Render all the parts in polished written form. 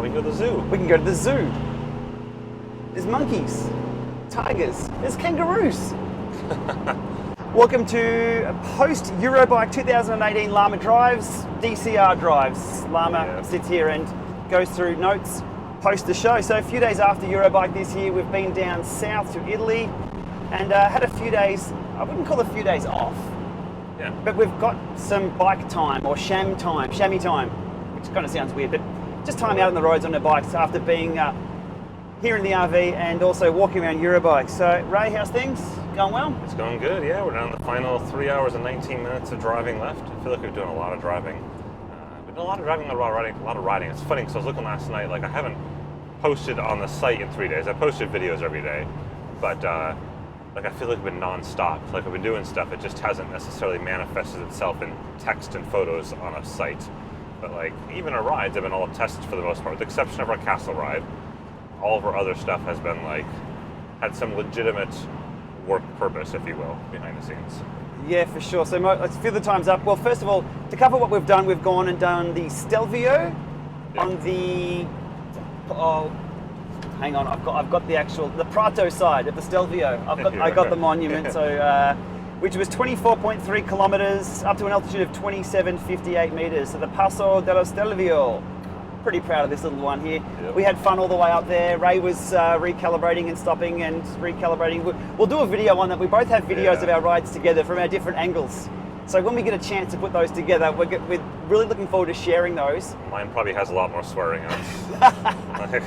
Oh, we can go to the zoo. We can go to the zoo. There's monkeys, tigers, there's kangaroos. Welcome to post Eurobike 2018 Lama drives, DCR drives. Lama sits here and goes through notes post the show. So a few days after Eurobike this year, we've been down south to Italy and had a few days, I wouldn't call it a few days off, but we've got some bike time or chamois time, which kind of sounds weird, but just time out on the roads on the bikes after being here in the RV and also walking around Eurobike. So Ray, how's things? Going well? It's going good, yeah. We're down to the final 3 hours and 19 minutes of driving left. I feel like we're doing a lot of driving. We've done a lot of driving, a lot of riding. It's funny because I was looking last night, like I haven't posted on the site in 3 days. I posted videos every day, but like I feel like I've been non-stop. Like I've been doing stuff, it just hasn't necessarily manifested itself in text and photos on a site. But like even our rides have been all tests for the most part, with the exception of our castle ride. All of our other stuff has been like, had some legitimate work purpose, if you will, behind the scenes. Yeah, for sure. So let's fill the times up. Well, first of all, to cover what we've done, we've gone and done the Stelvio on the, hang on, I've got the Prato side of the Stelvio. I got the monument, so which was 24.3 kilometers up to an altitude of 2758 meters. So the Passo dello Stelvio. Pretty proud of this little one here. Yep. We had fun all the way up there. Ray was recalibrating and stopping and recalibrating. We'll do a video on that. We both have videos of our rides together from our different angles. So when we get a chance to put those together, we're really looking forward to sharing those. Mine probably has a lot more swearing in it.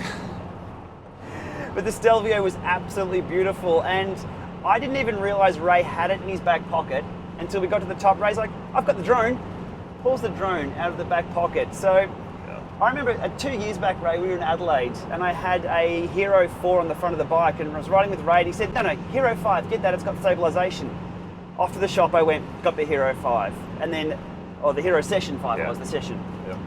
But the Stelvio was absolutely beautiful, and I didn't even realize Ray had it in his back pocket until we got to the top. Ray's like, I've got the drone. Pulls the drone out of the back pocket. So I remember 2 years back, Ray, we were in Adelaide and I had a Hero 4 on the front of the bike and I was riding with Ray and he said, no, Hero 5, get that, it's got stabilisation. Off to the shop I went, got the Hero 5 and then, the Hero Session 5 was the Session. Yeah.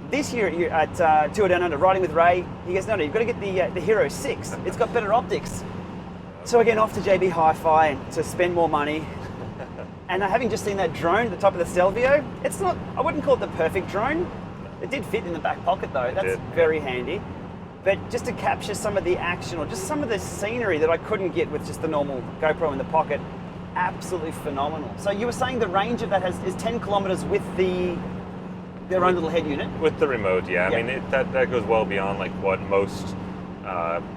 This year at Tour Down Under, riding with Ray, he goes, no, you've got to get the Hero 6, it's got better optics. So again, off to JB Hi-Fi to spend more money. And having just seen that drone at the top of the Stelvio, it's not, I wouldn't call it the perfect drone. It did fit in the back pocket though, that's very handy. But just to capture some of the action or just some of the scenery that I couldn't get with just the normal GoPro in the pocket, absolutely phenomenal. So you were saying the range of that is 10 kilometers with their own little head unit? With the remote, I mean, that goes well beyond like what most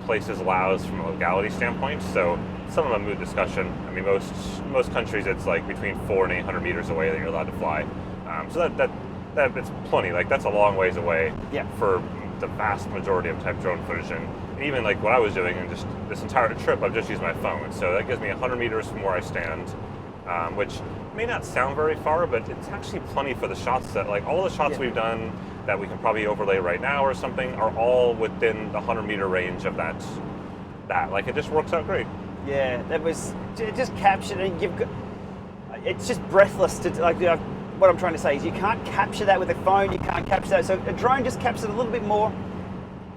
places allows from a legality standpoint. So some of them moot discussion. I mean, most countries it's like between 400 and 800 meters away that you're allowed to fly. So that it's plenty, like that's a long ways away for the vast majority of type drone footage. And even like what I was doing and just this entire trip, I've just used my phone. So that gives me 100 meters from where I stand, which may not sound very far, but it's actually plenty for the shots that, like all the shots we've done that we can probably overlay right now or something are all within the 100 meter range of that. Like it just works out great. Yeah, it just captured and it's just breathless to like, what I'm trying to say is you can't capture that with a phone, you can't capture that. So a drone just captures it a little bit more,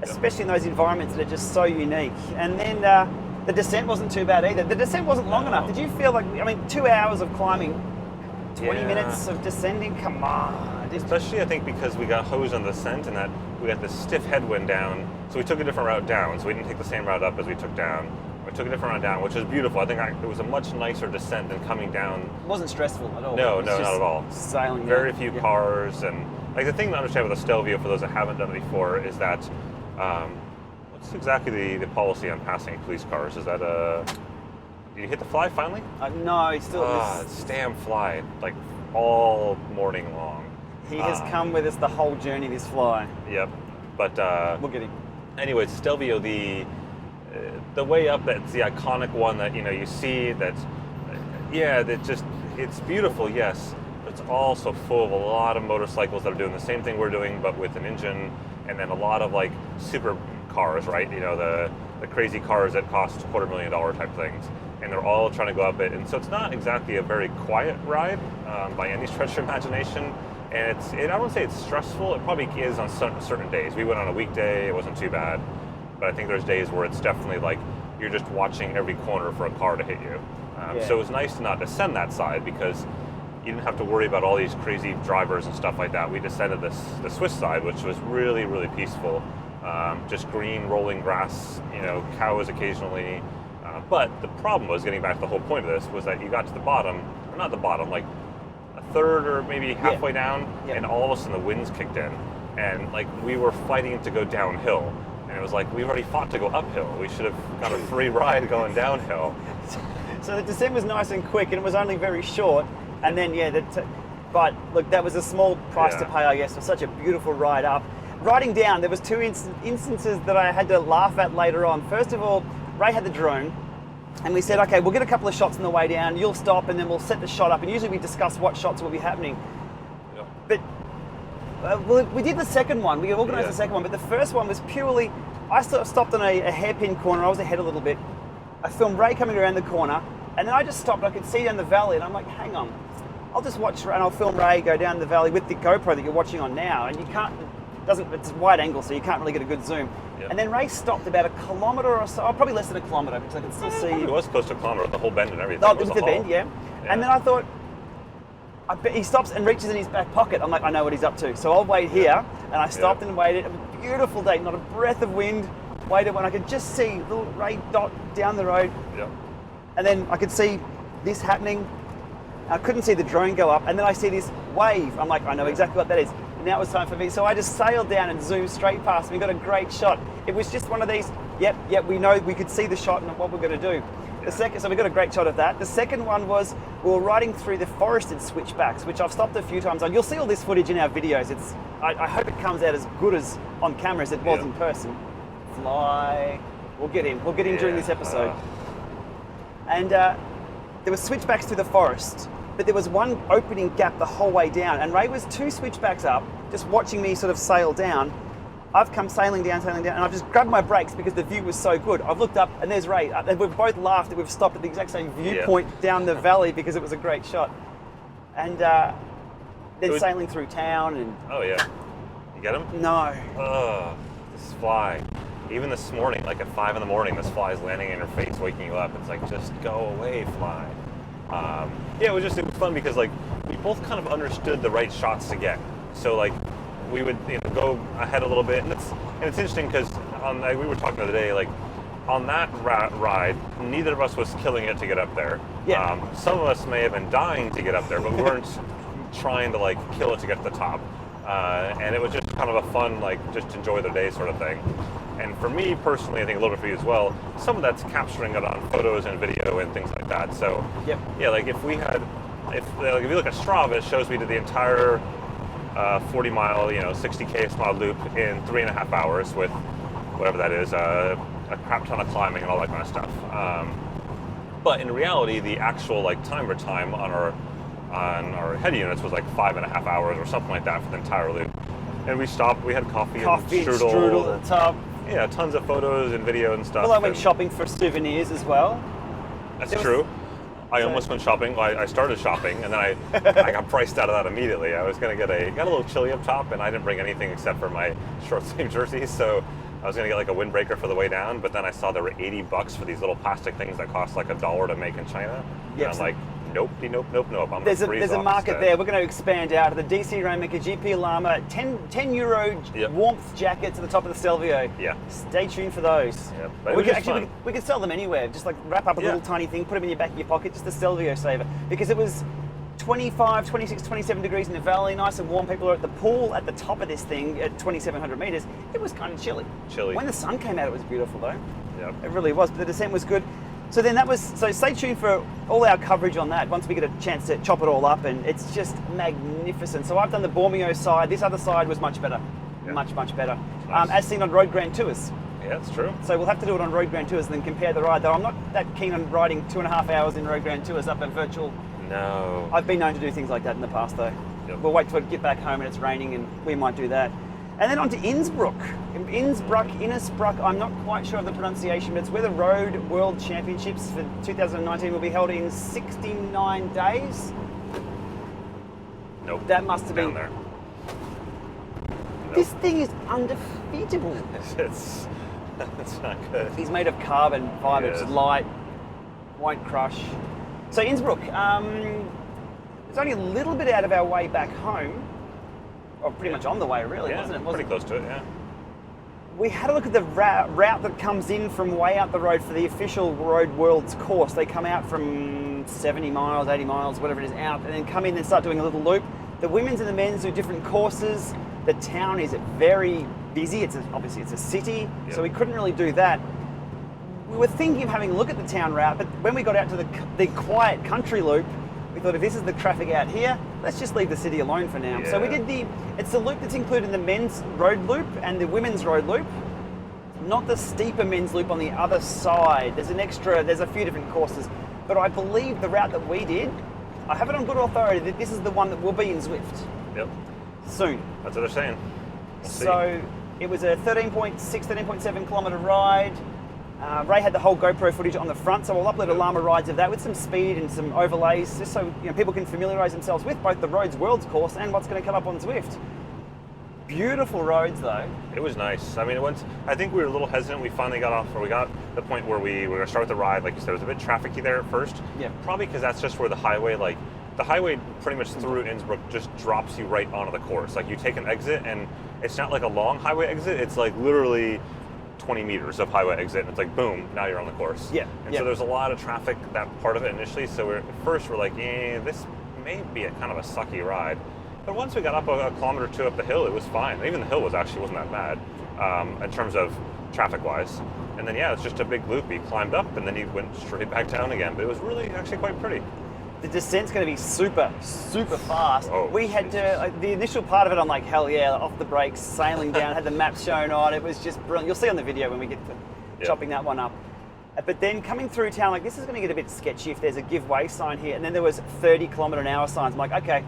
especially in those environments that are just so unique. And then the descent wasn't too bad either. The descent wasn't long enough. Did you feel like, 2 hours of climbing, 20 minutes of descending? Come on. Especially I think because we got hosed on the descent and that we had this stiff headwind down. So we took a different route down. So we didn't take the same route up as we took down. We took a different route down, which was beautiful. I think it was a much nicer descent than coming down. It wasn't stressful at all. No, not at all. Sailing. Very few cars, and like the thing to understand with the Stelvio, for those that haven't done it before, is that what's exactly the policy on passing police cars? Is that did you hit the fly finally? No, he's still. Stam fly like all morning long. He has come with us the whole journey. This fly. Yep, but we'll get him. Anyways, Stelvio, the way up, that's the iconic one that you see. That it's beautiful, yes, but it's also full of a lot of motorcycles that are doing the same thing we're doing, but with an engine, and then a lot of like super cars, right? The crazy cars that cost $250,000 type things, and they're all trying to go up it, and so it's not exactly a very quiet ride by any stretch of imagination. And I wouldn't say it's stressful. It probably is on certain days. We went on a weekday; it wasn't too bad. But I think there's days where it's definitely like you're just watching every corner for a car to hit you. So it was nice to not descend that side because you didn't have to worry about all these crazy drivers and stuff like that. We descended the Swiss side, which was really, really peaceful. just green rolling grass, cows occasionally. But the problem was, getting back to the whole point of this, was that you got to the bottom, or not the bottom, like a third or maybe halfway down, and all of a sudden the winds kicked in, and like we were fighting to go downhill. And it was like, we've already fought to go uphill. We should have got a free ride going downhill. So the descent was nice and quick, and it was only very short. And then, but look, that was a small price to pay, I guess, for such a beautiful ride up. Riding down, there was two instances that I had to laugh at later on. First of all, Ray had the drone, and we said, okay, we'll get a couple of shots on the way down. You'll stop, and then we'll set the shot up. And usually we discuss what shots will be happening. But we did the second one. We organised the second one, but the first one was purely, I sort of stopped on a hairpin corner. I was ahead a little bit. I filmed Ray coming around the corner, and then I just stopped. I could see down the valley, and I'm like, hang on. I'll just watch, and I'll film Ray go down the valley with the GoPro that you're watching on now, and you can't, it's wide angle, so you can't really get a good zoom. Yep. And then Ray stopped about a kilometre or so, probably less than a kilometre, because I could still see. It was close to a kilometre, the whole bend and everything. Oh, it was the bend, yeah. And then I thought, I bet he stops and reaches in his back pocket. I'm like, I know what he's up to. So I'll wait here, and I stopped and waited. It was a beautiful day, not a breath of wind. Waited when I could just see little Ray dot down the road. Yep. And then I could see this happening. I couldn't see the drone go up, and then I see this wave. I'm like, I know exactly what that is. And now it was time for me. So I just sailed down and zoomed straight past. We got a great shot. It was just one of these, we know, we could see the shot and what we're going to do. So we got a great shot of that. The second one was, we were riding through the forested switchbacks, which I've stopped a few times on. You'll see all this footage in our videos. I hope it comes out as good as on camera as it was in person. Fly. We'll get in during this episode. And there were switchbacks through the forest, but there was one opening gap the whole way down, and Ray was two switchbacks up, just watching me sort of sail down. I've come sailing down, and I've just grabbed my brakes because the view was so good. I've looked up, and there's Ray. And we've both laughed that we've stopped at the exact same viewpoint down the valley because it was a great shot. And then sailing through town. And oh, yeah. You get him? No. Oh, this fly. Even this morning, like at 5 in the morning, this fly is landing in your face, waking you up. It's like, just go away, fly. It was fun because like we both kind of understood the right shots to get. So like we would go ahead a little bit, and it's interesting because we were talking the other day, like on that ride, neither of us was killing it to get up there. Yeah. Some of us may have been dying to get up there, but we weren't trying to like kill it to get to the top. And it was just kind of a fun, like just enjoy the day sort of thing. And for me personally, I think a little bit for you as well, some of that's capturing it on photos and video and things like that. So like if you look at Strava, it shows we did the entire 40 mile, 60K mile loop in 3.5 hours with whatever that is, a crap ton of climbing and all that kind of stuff. But in reality, the actual like timer time on our head units was like 5.5 hours or something like that for the entire loop. And we stopped, we had coffee and strudel at the top. Yeah, tons of photos and video and stuff. Well, I went shopping for souvenirs as well. That's true. I almost went shopping. Well, I started shopping, and then I got priced out of that immediately. I was going to got a little chilly up top, and I didn't bring anything except for my short sleeve jerseys. So I was going to get like a windbreaker for the way down, but then I saw there were $80 for these little plastic things that cost like $1 to make in China. Yep. And I'm like, nope. I'm there's a market there. We're going to expand out of the DCRainmaker GPLama 10 euro warmth jackets at the top of the Stelvio. Yeah. Stay tuned for those. Yep. We could sell them anywhere. Just like wrap up a little tiny thing, put them in your back of your pocket, just a Stelvio saver. Because it was 25, 26, 27 degrees in the valley, nice and warm. People are at the pool at the top of this thing at 2,700 meters. It was kind of chilly. When the sun came out, it was beautiful though. Yep. It really was, but the descent was good. So then so stay tuned for all our coverage on that once we get a chance to chop it all up, and it's just magnificent. So I've done the Bormio side. This other side was much better, much better, nice. As seen on Road Grand Tours. Yeah, that's true. So we'll have to do it on Road Grand Tours and then compare the ride, though I'm not that keen on riding 2.5 hours in Road Grand Tours up a virtual. No. I've been known to do things like that in the past, though. Yep. We'll wait till we get back home and it's raining, and we might do that. And then on to Innsbruck. Innsbruck, I'm not quite sure of the pronunciation, but it's where the Road World Championships for 2019 will be held in 69 days. Nope. That must have been there. Nope. This thing is undefeatable. It's not good. He's made of carbon fibre, it's light, won't crush. So Innsbruck, it's only a little bit out of our way back home. Or pretty much on the way, really, wasn't it? Pretty close to it, yeah. We had a look at the route that comes in from way out the road for the official Road World's course. They come out from 70 miles, 80 miles, whatever it is, out, and then come in and start doing a little loop. The women's and the men's do different courses. The town is very busy. Obviously it's a city, so we couldn't really do that. We were thinking of having a look at the town route, but when we got out to the quiet country loop, we thought if this is the traffic out here, let's just leave the city alone for now. Yeah. So we did it's the loop that's included in the men's road loop and the women's road loop, not the steeper men's loop on the other side. There's a few different courses, but I believe the route that we did, I have it on good authority that this is the one that will be in Zwift. Yep. Soon. That's what they're saying. So it was a 13.7 kilometre ride. Ray had the whole GoPro footage on the front, so we'll upload a Lama rides of that with some speed and some overlays, just so people can familiarise themselves with both the Roads World's course and what's going to come up on Zwift. Beautiful roads, though. It was nice. I mean, I think we were a little hesitant. We finally got off, or we got to the point where we were going to start the ride. Like you said, it was a bit trafficy there at first. Yeah. Probably because that's just where the highway pretty much through Innsbruck just drops you right onto the course. Like you take an exit, and it's not like a long highway exit. It's like literally 20 meters of highway exit, and it's like boom, now you're on the course. Yeah. And so there's a lot of traffic that part of it initially. So at first we're like, this may be a kind of a sucky ride. But once we got up a kilometer or two up the hill, it was fine. Even the hill wasn't that bad in terms of traffic-wise. And then it's just a big loop. He climbed up and then he went straight back down again. But it was really actually quite pretty. The descent's going to be super, super fast. Oh, we had to, the initial part of it, I'm like, hell yeah, off the brakes, sailing down, had the maps shown on. It was just brilliant. You'll see on the video when we get to chopping that one up. But then coming through town, like, this is going to get a bit sketchy if there's a give way sign here. And then there was 30-kilometre-an-hour signs. I'm like, okay,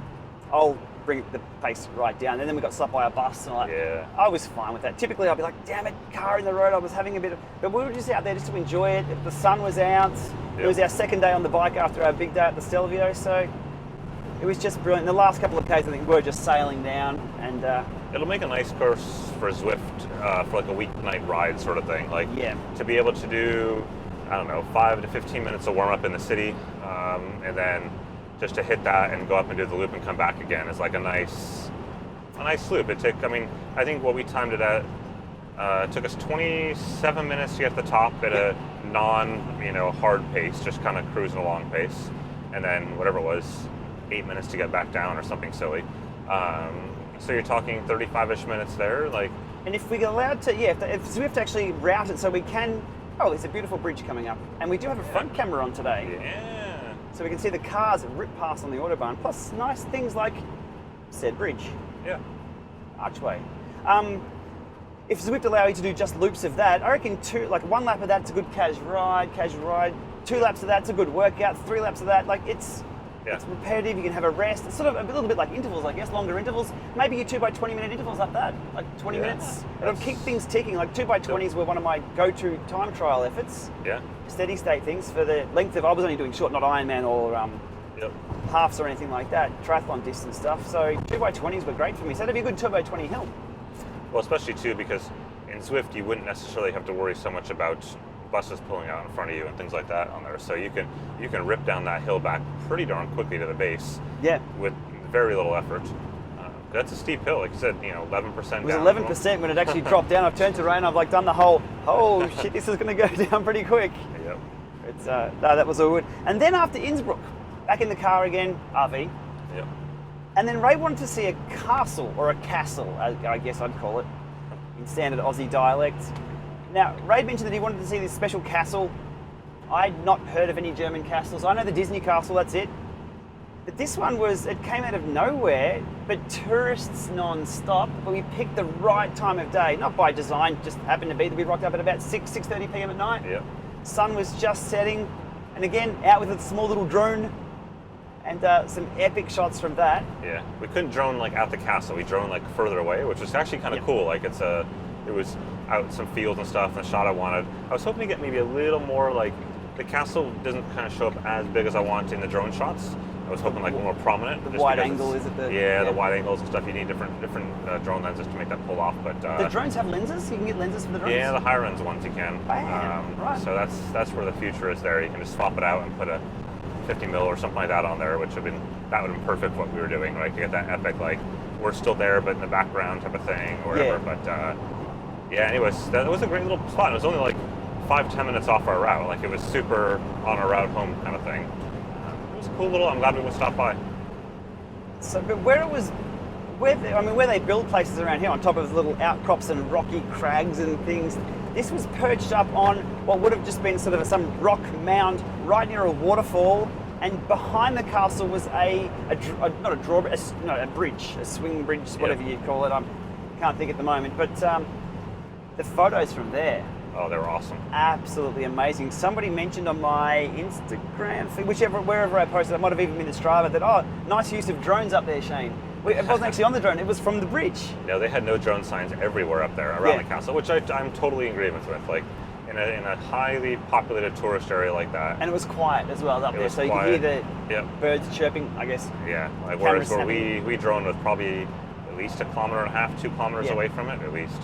I'll bring the pace right down. And then we got stopped by a bus, and I was fine with that. Typically, I'd be like, damn it, car in the road. I was having a bit of, but we were just out there just to enjoy it. The sun was out. It was our second day on the bike after our big day at the Stelvio, so it was just brilliant. The last couple of days, I think, we were just sailing down, and it'll make a nice course for Zwift for like a weeknight ride sort of thing. Like to be able to do, I don't know, 5 to 15 minutes of warm up in the city, and then just to hit that and go up and do the loop and come back again is like a nice loop. I think what we timed it at took us 27 minutes to get to the top at a hard pace, just kind of cruising along pace, and then whatever it was, 8 minutes to get back down or something silly. So you're talking 35-ish minutes there, like. And if we get allowed to, if Zwift actually route it so we can. Oh, there's a beautiful bridge coming up, and we do have a front camera on today. Yeah. So we can see the cars that rip past on the autobahn, plus nice things like said bridge. Yeah. Archway. If Zwift allow you to do just loops of that, I reckon one lap of that's a good casual ride. 2 laps of that's a good workout. 3 laps of that, like it's repetitive. You can have a rest. It's sort of a little bit like intervals, I guess, longer intervals. Maybe you 2 by 20 minute intervals like that, like 20 minutes. It'll keep things ticking. Like 2 by 20s were one of my go-to time trial efforts. Yeah. Steady state things for the length of. I was only doing short, not Ironman or halves or anything like that. Triathlon distance stuff. So 2 by 20s were great for me. So that'd be a good 2 by 20 hill. Well, especially too because in Zwift you wouldn't necessarily have to worry so much about buses pulling out in front of you and things like that on there. So you can rip down that hill back pretty darn quickly to the base. Yeah. With very little effort. That's a steep hill, like you said. 11% down. It was 11% when it actually dropped down. I've turned to Ray and I've like done the whole. Oh shit! This is going to go down pretty quick. Yep. It's no, that was all good. And then after Innsbruck, back in the car again, RV. Yep. And then Ray wanted to see a castle, or a castle, I guess I'd call it, in standard Aussie dialect. Now, Ray mentioned that he wanted to see this special castle. I'd not heard of any German castles. I know the Disney castle, that's it. But this one it came out of nowhere, but tourists non-stop. But we picked the right time of day, not by design, just happened to be that we rocked up at about 6:30 p.m. at night. Yep. Sun was just setting, and again, out with a small little drone, and some epic shots from that. Yeah, we couldn't drone like at the castle. We drone like further away, which was actually kind of cool. Like it was out in some fields and stuff, and the shot I wanted. I was hoping to get maybe a little more like, the castle doesn't kind of show up as big as I want in the drone shots. I was hoping like more prominent. The wide angle, is it? The wide angles and stuff. You need different drone lenses to make that pull off. But the drones have lenses. You can get lenses for the drones. Yeah, the higher end ones you can. Right. So that's where the future is. There, you can just swap it out and put a 50 mil or something like that on there, which would have been perfect what we were doing, right? To get that epic, like we're still there but in the background type of thing or whatever. Yeah. But Yeah, anyways, that was a great little spot. It was only like 5-10 minutes off our route. Like it was super on our route home kind of thing. It was a cool little. I'm glad we would stop by. So, but where they build places around here on top of little outcrops and rocky crags and things. This was perched up on what would have just been sort of some rock mound right near a waterfall, and behind the castle was a bridge, a swing bridge, whatever you call it. I can't think at the moment, but the photos from there. Oh, they were awesome. Absolutely amazing. Somebody mentioned on my Instagram feed, wherever I posted, it might have even been the Strava, that, nice use of drones up there, Shane. It wasn't actually on the drone, it was from the bridge. No, they had no drone signs everywhere up there around the castle, which I'm totally in agreement with. Like, in a highly populated tourist area like that. And it was quiet as well up there, so you could hear the birds chirping, I guess. Yeah, like whereas where we drone was probably at least 1.5 kilometers, 2 kilometers away from it, at least.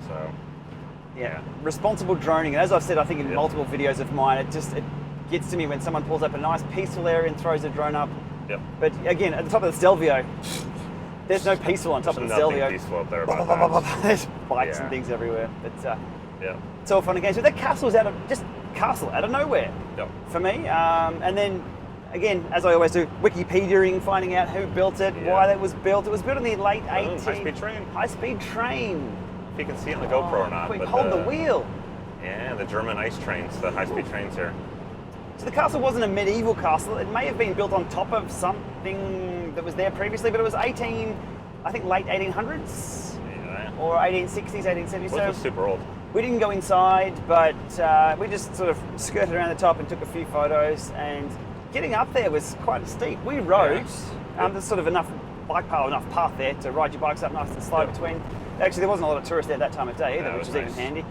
So, yeah. Responsible droning, and as I've said, I think in multiple videos of mine, it gets to me when someone pulls up a nice peaceful area and throws a drone up. Yep. But again, at the top of the Stelvio, there's no peaceful on top of the Stelvio. Nothing peaceful up there about that. There's bikes and things everywhere. But yeah, it's all fun and games. But that castle was out of nowhere for me. And then again, as I always do, Wikipediaing, finding out who built it, why that was built. It was built in the late 1800s. High-speed train. High-speed train. If you can see it on the GoPro or not. Quick, hold the wheel. Yeah, the German ice trains, the high-speed trains here. So the castle wasn't a medieval castle. It may have been built on top of something that was there previously, but it was late 1800s or 1860s, 1870s. It wasn't super old. We didn't go inside, but we just sort of skirted around the top and took a few photos, and getting up there was quite steep. We rode. There's sort of enough path there to ride your bikes up nice and slow between. Actually, there wasn't a lot of tourists there that time of day either, which was even handy.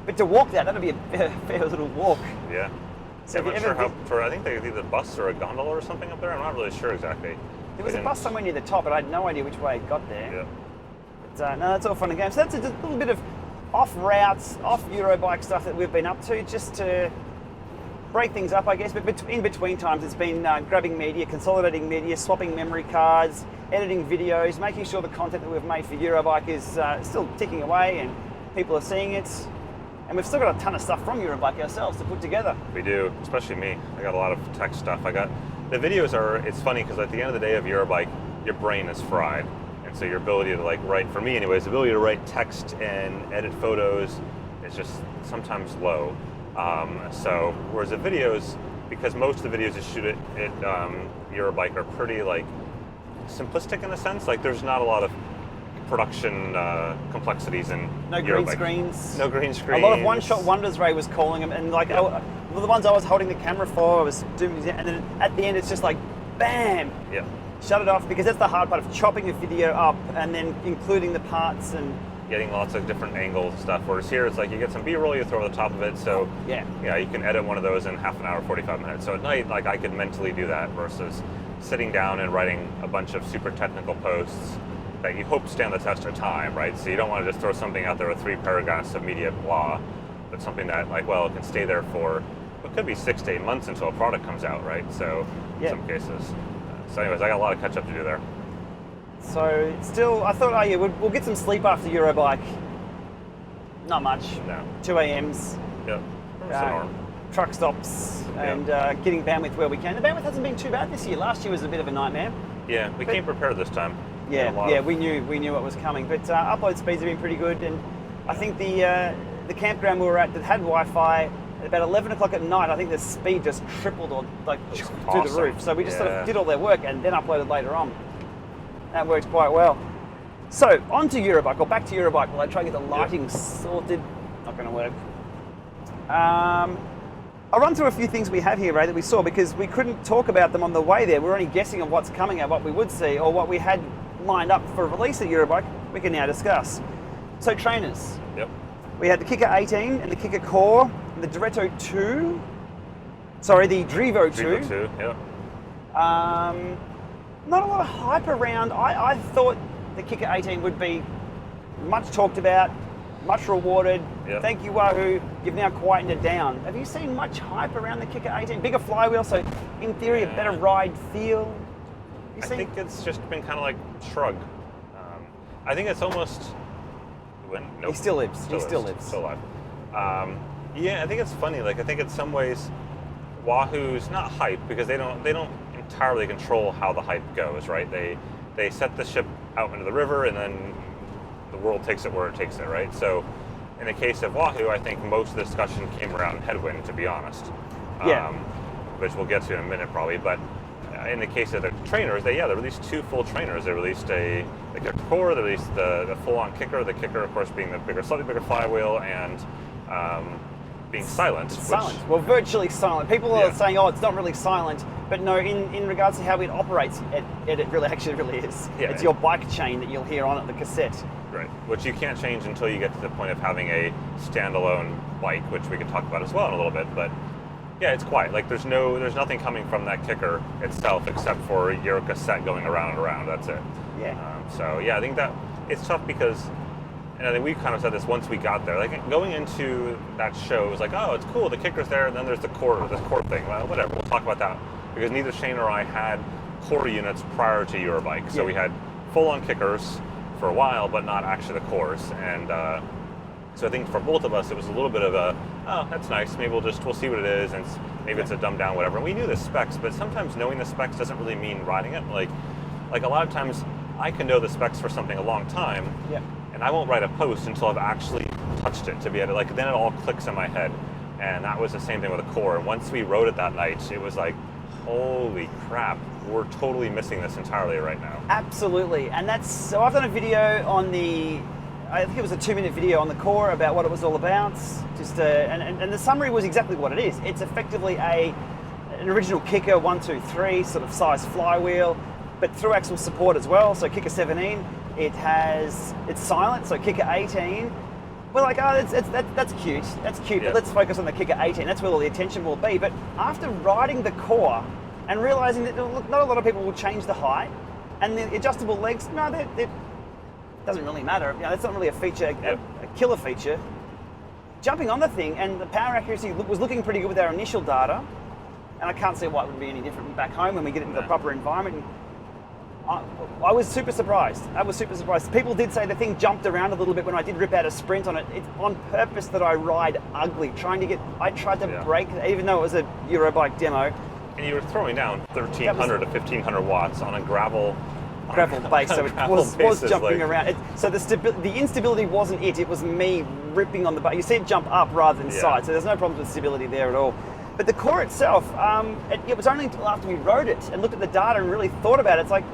But to walk that'd be a fair little walk. Yeah. So I'm not sure I think they either a bus or a gondola or something up there. I'm not really sure exactly. There was a bus somewhere near the top, but I had no idea which way it got there. Yeah. But no, that's all fun and games. So that's a little bit of off routes, off Eurobike stuff that we've been up to, just to break things up, I guess. But in between times, it's been grabbing media, consolidating media, swapping memory cards, editing videos, making sure the content that we've made for Eurobike is still ticking away and people are seeing it. And we've still got a ton of stuff from Eurobike ourselves to put together. We do, especially me. I got a lot of tech stuff. The videos it's funny because at the end of the day of Eurobike, your brain is fried. And so your ability to write, for me anyways, the ability to write text and edit photos is just sometimes low. So whereas the videos, because most of the videos you shoot at Eurobike are pretty simplistic in a sense. There's not a lot of production complexities in no green screens. No green screens. A lot of one-shot wonders, Ray was calling them, and the ones I was holding the camera for, I was doing, and then at the end it's just bam. Yeah. Shut it off, because that's the hard part of chopping a video up and then including the parts and getting lots of different angles and stuff. Whereas here it's you get some B-roll, you throw on the top of it, so you can edit one of those in half an hour, 45 minutes. So at night, I could mentally do that versus sitting down and writing a bunch of super technical posts that you hope stand the test of time, right? So you don't want to just throw something out there with 3 paragraphs of media blah, but something that it can stay there for what could be 6 to 8 months until a product comes out, right? So in some cases. So anyways, I got a lot of catch up to do there. So still, I thought, we'll get some sleep after Eurobike. Not much. No. 2 a.m s. Yep. That's the norm. Truck stops and getting bandwidth where we can. The bandwidth hasn't been too bad this year. Last year was a bit of a nightmare. Yeah, we came prepared this time. We knew what was coming. But upload speeds have been pretty good, and I think the campground we were at that had Wi-Fi at about 11 o'clock at night, I think the speed just tripled or through the roof. So we just sort of did all their work and then uploaded later on. That works quite well. So on to Eurobike, or back to Eurobike, while I try to get the lighting sorted. Not going to work. I'll run through a few things we have here, Ray, that we saw, because we couldn't talk about them on the way there. We're only guessing on what's coming and what we would see, or what we had lined up for release at Eurobike. We can now discuss. So trainers. Yep. We had the Kickr 18 and the Kickr Core, and the Diretto 2. Sorry, the Drivo 2. Drivo 2, yeah. Not a lot of hype around. I thought the Kickr 18 would be much talked about, much rewarded. Yep. Thank you, Wahoo. You've now quietened it down. Have you seen much hype around the Kickr 18? Bigger flywheel, so in theory, a better ride feel. I think it's just been kind of shrug. I think it's almost, Nope. He still lives. Still alive. Yeah, I think it's funny. Like, I think in some ways, Wahoo's not hype because they don't entirely control how the hype goes, right? They set the ship out into the river, and then the world takes it where it takes it, right? So, in the case of Wahoo, I think most of the discussion came around headwind, to be honest. Yeah. Which we'll get to in a minute, probably. But in the case of the trainers, they released 2 full trainers. They released the Kickr Core, they released the full-on Kickr. The Kickr, of course, being the slightly bigger flywheel, and being silent. Silent. Well, virtually silent. People are saying, oh, it's not really silent. But no, in regards to how it operates, it really is. Yeah, it's your bike chain that you'll hear on it, the cassette. Right, which you can't change until you get to the point of having a standalone bike, which we can talk about as well in a little bit. But yeah, it's quiet. Like there's nothing coming from that Kickr itself except for your cassette going around and around. That's it. Yeah. So yeah, I think that it's tough because, and I think we kind of said this once we got there. Like going into that show, it was like, oh, it's cool. The Kickr's there, and then there's this core thing. Well, whatever. We'll talk about that because neither Shane or I had core units prior to Eurobike, so we had full-on Kickrs for a while, but not actually the cores. And so I think for both of us, it was a little bit of a, oh, that's nice. Maybe we'll see what it is, and maybe it's a dumbed down whatever. And we knew the specs, but sometimes knowing the specs doesn't really mean riding it. Like a lot of times, I can know the specs for something a long time, and I won't write a post until I've actually touched it to be able to, like, then it all clicks in my head. And that was the same thing with the core. And once we rode it that night, it was like, holy crap, we're totally missing this entirely right now. Absolutely. And so I've done a video on I think it was a 2-minute video on the core about what it was all about. And the summary was exactly what it is. It's effectively an original Kickr 123 sort of size flywheel, but through axle support as well. So Kickr 17, it's silent. So Kickr 18, we're like, oh, that's cute. That's cute. But let's focus on the Kickr 18. That's where all the attention will be. But after riding the core and realizing that not a lot of people will change the height, and the adjustable legs, no, it doesn't really matter. That's not really a feature, a killer feature. Jumping on the thing, and the power accuracy was looking pretty good with our initial data, and I can't see why it would be any different back home when we get it into the proper environment. I was super surprised. People did say the thing jumped around a little bit when I did rip out a sprint on it. It's on purpose that I ride ugly, I tried to break it, even though it was a Eurobike demo. And you were throwing down 1,300 to 1,500 watts on a gravel base, so it was jumping like, around. So the instability wasn't it was me ripping on the bike. You see it jump up rather than side, so there's no problems with stability there at all. But the core itself, it was only until after we rode it and looked at the data and really thought about it, it's like,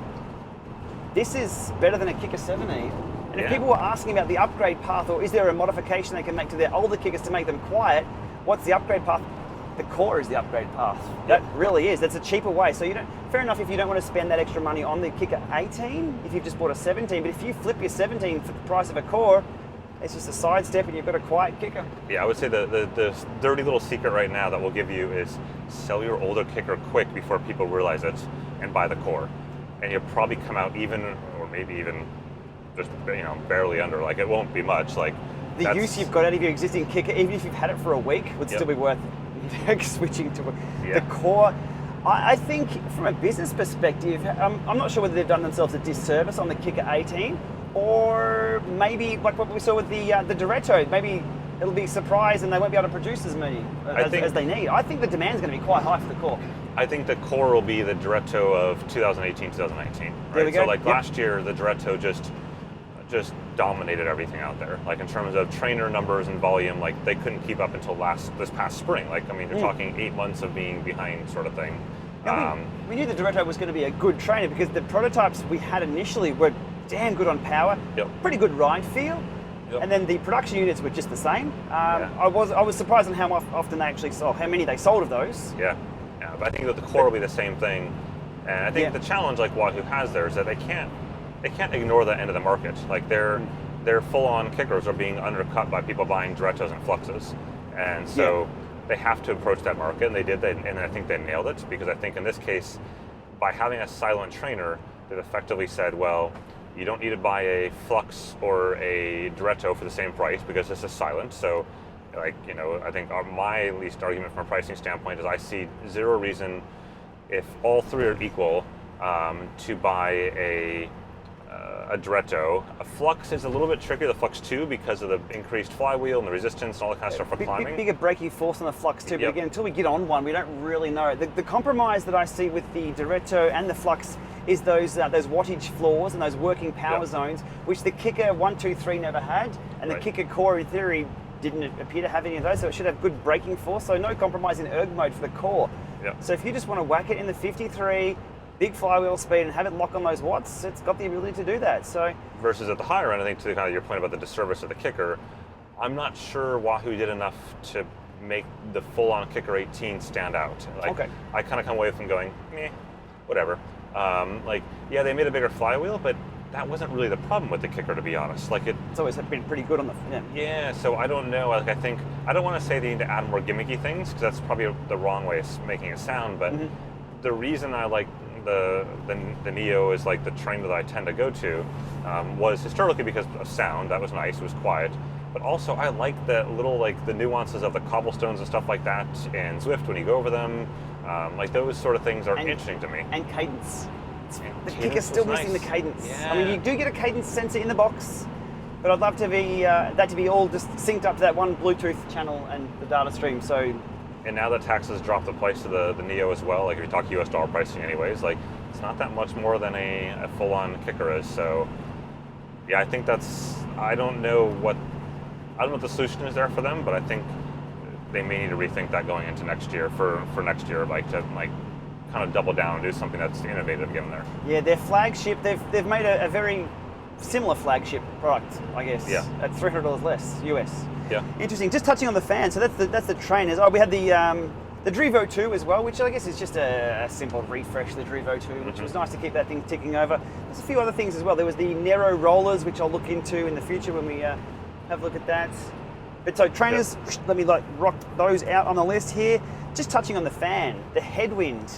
this is better than a Kickr 17. And if people were asking about the upgrade path, or is there a modification they can make to their older Kickrs to make them quiet, what's the upgrade path? The core is the upgrade path. That really is. That's a cheaper way. So fair enough if you don't want to spend that extra money on the Kickr 18, if you've just bought a 17, but if you flip your 17 for the price of a core, it's just a sidestep and you've got a quiet Kickr. Yeah, I would say the dirty little secret right now that we'll give you is sell your older Kickr quick before people realize it and buy the core. And you'll probably come out even, or maybe even just barely under. Like it won't be much. Like the use you've got out of your existing Kickr, even if you've had it for a week, would still be worth switching to the core. I think from a business perspective, I'm not sure whether they've done themselves a disservice on the Kickr 18, or maybe like what we saw with the Diretto, maybe it'll be a surprise and they won't be able to produce as many as they need. I think the demand's going to be quite high for the core. I think the core will be the Diretto of 2018, 2019. Right? There we go. So like last year, the Diretto just dominated everything out there. Like in terms of trainer numbers and volume, like they couldn't keep up until this past spring. Like, I mean, you're talking 8 months of being behind sort of thing. We knew the Diretto was going to be a good trainer because the prototypes we had initially were damn good on power, pretty good ride feel, and then the production units were just the same. I was surprised on how often they actually sold, how many they sold of those. Yeah, but I think that the core will be the same thing. And I think the challenge like Wahoo has there is that they can't ignore that end of the market. Like their full-on Kickrs are being undercut by people buying Direttos and Fluxes, and so they have to approach that market, and they did. And I think they nailed it because I think in this case, by having a silent trainer, they've effectively said, well, you don't need to buy a Flux or a Diretto for the same price because this is silent. So, like I think my least argument from a pricing standpoint is I see zero reason, if all three are equal, to buy a a Diretto. A Flux is a little bit trickier, the Flux 2, because of the increased flywheel and the resistance and all that kind of stuff for climbing. Bigger braking force on the Flux too, but Yep. again, until we get on one, we don't really know. The compromise that I see with the Diretto and the Flux is those wattage floors and those working power Yep. zones, which the Kickr 1, 2, 3 never had, and Right. the Kickr Core, in theory, didn't appear to have any of those, so it should have good braking force, so no compromise in erg mode for the core. Yep. So if you just want to whack it in the 53, big flywheel speed and have it lock on those watts, it's got the ability to do that. So Versus at the higher end, I think to kind of your point about the disservice of the Kickr, I'm not sure Wahoo did enough to make the full-on Kickr 18 stand out. Like, Okay. I kind of come away from going, whatever. Yeah, they made a bigger flywheel, but that wasn't really the problem with the Kickr, to be honest. Like it's always been pretty good on the Yeah, so I don't know. Like, I don't want to say they need to add more gimmicky things, because that's probably the wrong way of making it sound. But the reason I like the Neo is like the train that I tend to go to was historically because of sound. That was nice. It was quiet. But also, I like the little the nuances of the cobblestones and stuff like that in Zwift when you go over them. Like those sort of things are interesting to me. And cadence. The cadence Kickr's still was missing nice. the cadence. Yeah. I mean, you do get a cadence sensor in the box, but I'd love to be that to be all just synced up to that one Bluetooth channel and the data stream. So, and now that Tacx has dropped the price of the Neo as well, like if you talk US dollar pricing anyways, like it's not that much more than a full-on Kickr is. So yeah, I think I don't know what the solution is there for them, but I think they may need to rethink that going into next year for next year, like to kind of double down and do something that's innovative again there. yeah, their flagship, they've made a very similar flagship product, I guess. Yeah. At $300 less US. Yeah. Interesting. Just touching on the fan, so that's the trainers. Oh, we had the Drivo 2 as well, which I guess is just a simple refresh of the Drivo 2, which was nice to keep that thing ticking over. There's a few other things as well. There was the Nero rollers, which I'll look into in the future when we have a look at that. But so trainers, let me rock those out on the list here. Just touching on the fan, the headwind.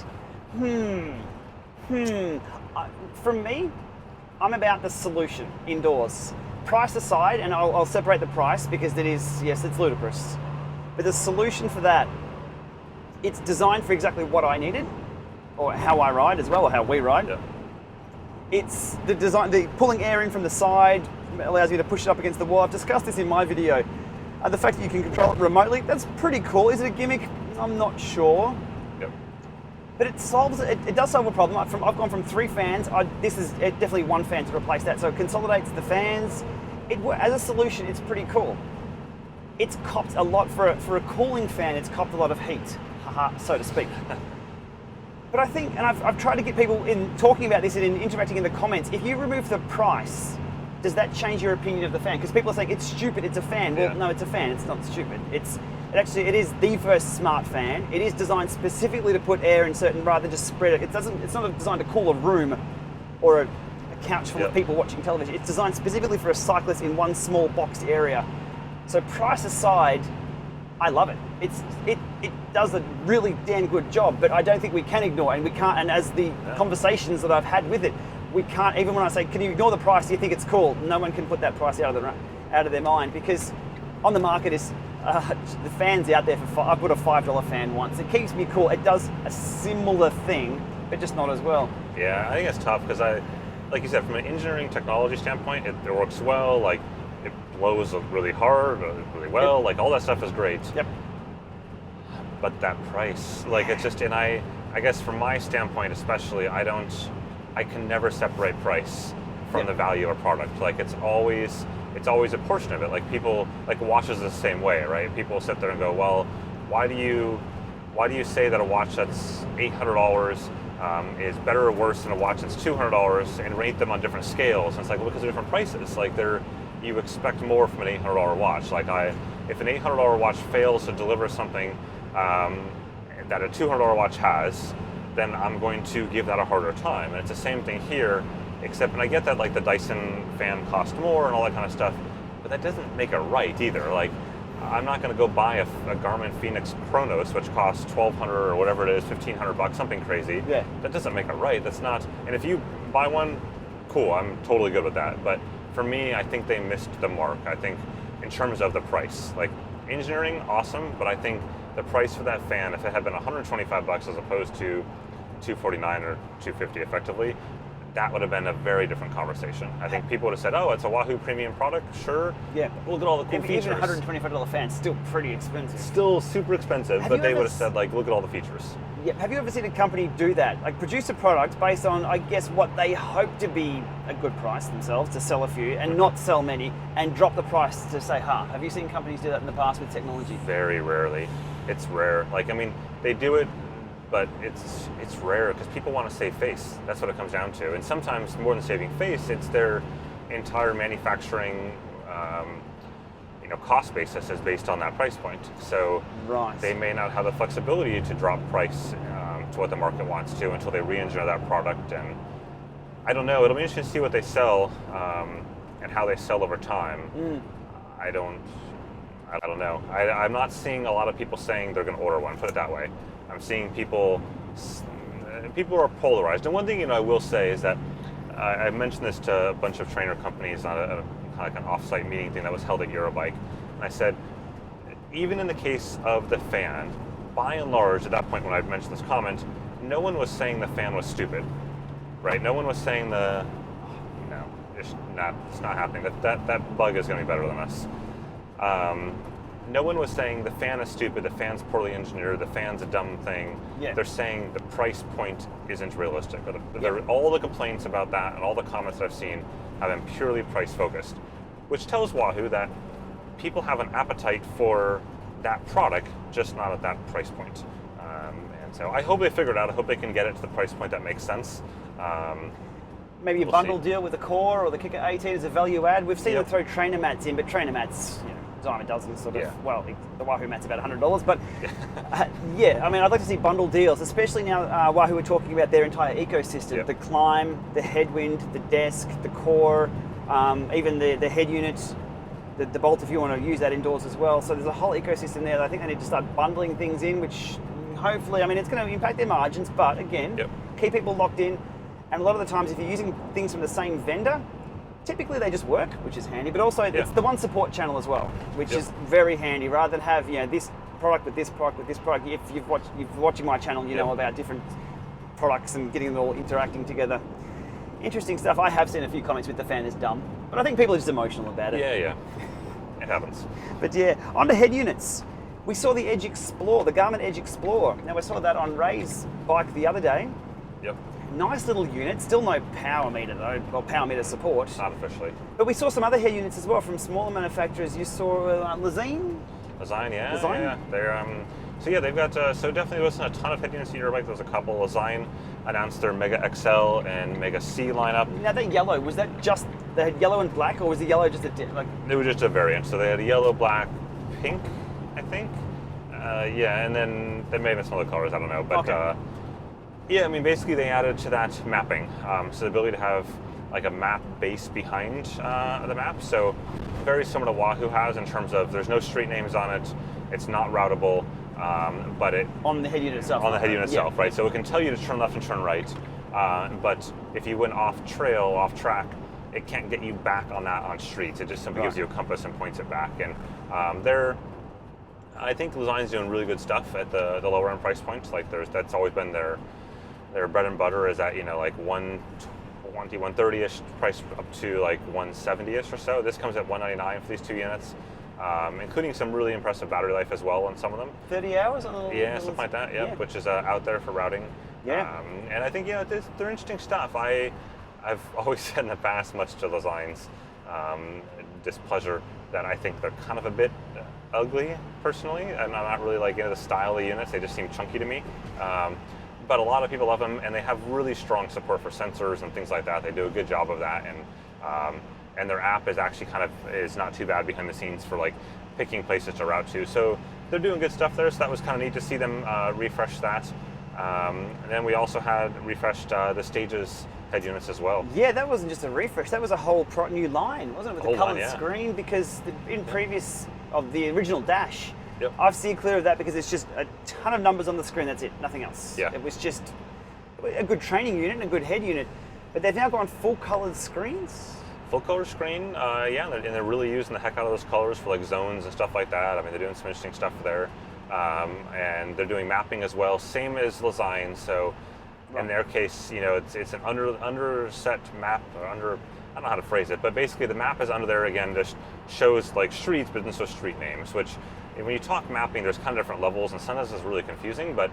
For me, I'm about the solution indoors. Price aside, and I'll separate the price because it is, yes, it's ludicrous. But the solution for that, it's designed for exactly what I needed, or how I ride as well, or how we ride. Yeah. It's the design, the pulling air in from the side allows you to push it up against the wall. I've discussed this in my video. The fact that you can control it remotely, that's pretty cool. Is it a gimmick? I'm not sure. Yep. But it solves it does solve a problem. I've gone from 3 fans. This is definitely 1 fan to replace that. So it consolidates the fans. As a solution, it's pretty cool. It's copped a lot for a cooling fan. It's copped a lot of heat, so to speak. But I think, and I've tried to get people in talking about this and in interacting in the comments. If you remove the price, does that change your opinion of the fan? Because people are saying it's stupid. It's a fan. Well, no, it's a fan. It's not stupid. It is the first smart fan. It is designed specifically to put air in certain, rather than just spread it. It's not designed to cool a room or a couch full of people watching television. It's designed specifically for a cyclist in one small boxed area. So price aside, I love it. It does a really damn good job, but I don't think we can ignore it, and we can't. And as the conversations that I've had with it, we can't. Even when I say, "Can you ignore the price? Do you think it's cool?" No one can put that price out of their mind, because on the market is the fans out there for. I put a $5 fan once. It keeps me cool. It does a similar thing, but just not as well. Yeah, I think it's tough because like you said, from an engineering technology standpoint, it works well. Like it blows really hard, really well. Like all that stuff is great. Yep. But that price, it's just, and I guess from my standpoint especially, I can never separate price from the value of a product. Like it's always a portion of it. Like people, like watches the same way, right? People sit there and go, well, why do you say that a watch that's $800 is better or worse than a watch that's $200, and rate them on different scales? And it's like, well, because they're different prices. Like you expect more from an $800 watch. Like if an $800 watch fails to deliver something that a $200 watch has, then I'm going to give that a harder time. And it's the same thing here, except, and I get that like the Dyson fan costs more and all that kind of stuff, but that doesn't make it right either. Like I'm not going to go buy a Garmin Fenix Chronos, which costs $1,200 or whatever it is, $1,500, something crazy. Yeah. That doesn't make it right. That's not. And if you buy one, cool, I'm totally good with that. But for me, I think they missed the mark. I think in terms of the price, like engineering, awesome, but I think the price for that fan, if it had been $125 as opposed to $249 or $250 effectively, that would have been a very different conversation. I think people would have said, oh, it's a Wahoo premium product, sure. Yeah. Look at all the cool features. Even $125 fan, still pretty expensive. Still super expensive, but they would have said, like, look at all the features. Yeah. Have you ever seen a company do that? Like produce a product based on, I guess, what they hope to be a good price themselves, to sell a few, and not sell many, and drop the price to say half. Have you seen companies do that in the past with technology? Very rarely. It's rare. Like, I mean, they do it, but it's rare because people want to save face. That's what it comes down to. And sometimes more than saving face, it's their entire manufacturing cost basis is based on that price point. So they may not have the flexibility to drop price to what the market wants to until they re-engineer that product. And I don't know. It'll be interesting to see what they sell and how they sell over time. I don't know. I'm not seeing a lot of people saying they're going to order one. Put it that way. I'm seeing people are polarized. And one thing I will say is that I mentioned this to a bunch of trainer companies on a kind of like an off-site meeting thing that was held at Eurobike. And I said, even in the case of the fan, by and large, at that point when I mentioned this comment, no one was saying the fan was stupid, right? No one was saying it's not happening. That bug is going to be better than us. No one was saying the fan is stupid, the fan's poorly engineered, the fan's a dumb thing. Yeah. They're saying the price point isn't realistic. All the complaints about that and all the comments that I've seen have been purely price focused, which tells Wahoo that people have an appetite for that product, just not at that price point. And so I hope they figure it out. I hope they can get it to the price point that makes sense. Maybe a bundle deal with the Core or the Kickr 18 as a value add. We've seen them throw trainer mats in, but trainer mats, dime a dozen sort of. Well, the Wahoo mat's about $100, but I mean, I'd like to see bundle deals, especially now Wahoo are talking about their entire ecosystem: the climb, the headwind, the desk, the Core, even the head units, the bolt if you want to use that indoors as well. So there's a whole ecosystem there that I think they need to start bundling things in, which hopefully, I mean, it's going to impact their margins, but again, keep people locked in. And a lot of the times, if you're using things from the same vendor, typically they just work, which is handy, but also it's the one support channel as well, which is very handy, rather than have this product with this product with this product. If you're watching my channel, you know about different products and getting them all interacting together. Interesting stuff. I have seen a few comments with the fan is dumb, but I think people are just emotional about it. Yeah, it happens. But on to head units. We saw the Edge Explorer, the Garmin Edge Explorer. Now we saw that on Ray's bike the other day. Yep. Nice little unit, still no power meter though, or power meter support. Not officially. But we saw some other head units as well from smaller manufacturers. You saw Lezyne? Lezyne, yeah. Lezyne? Yeah. They're, they've got, so definitely wasn't a ton of head units at Eurobike. There was a couple. Lezyne announced their Mega XL and Mega C lineup. Now that yellow, was that just, they had yellow and black, or was the yellow just It was just a variant. So they had a yellow, black, pink, I think. And then they may have some other colors, I don't know. But I mean, basically they added to that mapping. So the ability to have like a map base behind the map. So very similar to Wahoo has in terms of there's no street names on it. It's not routable, but it... On the head unit itself. On the head unit itself, right? So it can tell you to turn left and turn right. But if you went off trail, off track, it can't get you back on streets. It just simply gives you a compass and points it back. And I think Lezyne's doing really good stuff at the lower end price points. Like that's always been their bread and butter is at like 120, 130-ish price up to like 170-ish or so. This comes at $199 for these two units, including some really impressive battery life as well on some of them. 30 hours? Something like that, which is out there for routing. Yeah. And I think, they're interesting stuff. I've always said in the past, much to Lezyne's displeasure, that I think they're kind of a bit ugly, personally, and I'm not really like into the style of the units. They just seem chunky to me. But a lot of people love them, and they have really strong support for sensors and things like that. They do a good job of that, and their app is actually is not too bad behind the scenes for like picking places to route to. So they're doing good stuff there. So that was kind of neat to see them refresh that. And then we also had refreshed the Stages head units as well. Yeah, that wasn't just a refresh. That was a whole new line, wasn't it? With the coloured screen, because in previous of the original Dash. Yep. I've steered clear of that because it's just a ton of numbers on the screen, that's it, nothing else. Yeah. It was just a good training unit and a good head unit, but they've now gone full coloured screens. Full color screen, and they're really using the heck out of those colors for like zones and stuff like that. I mean, they're doing some interesting stuff there. And they're doing mapping as well, same as Lezyne, so In their case, you know, it's an underset map, or I don't know how to phrase it, but basically the map is under there again, just shows like streets, but doesn't show street names, which when you talk mapping, there's kind of different levels, and sometimes it's really confusing, but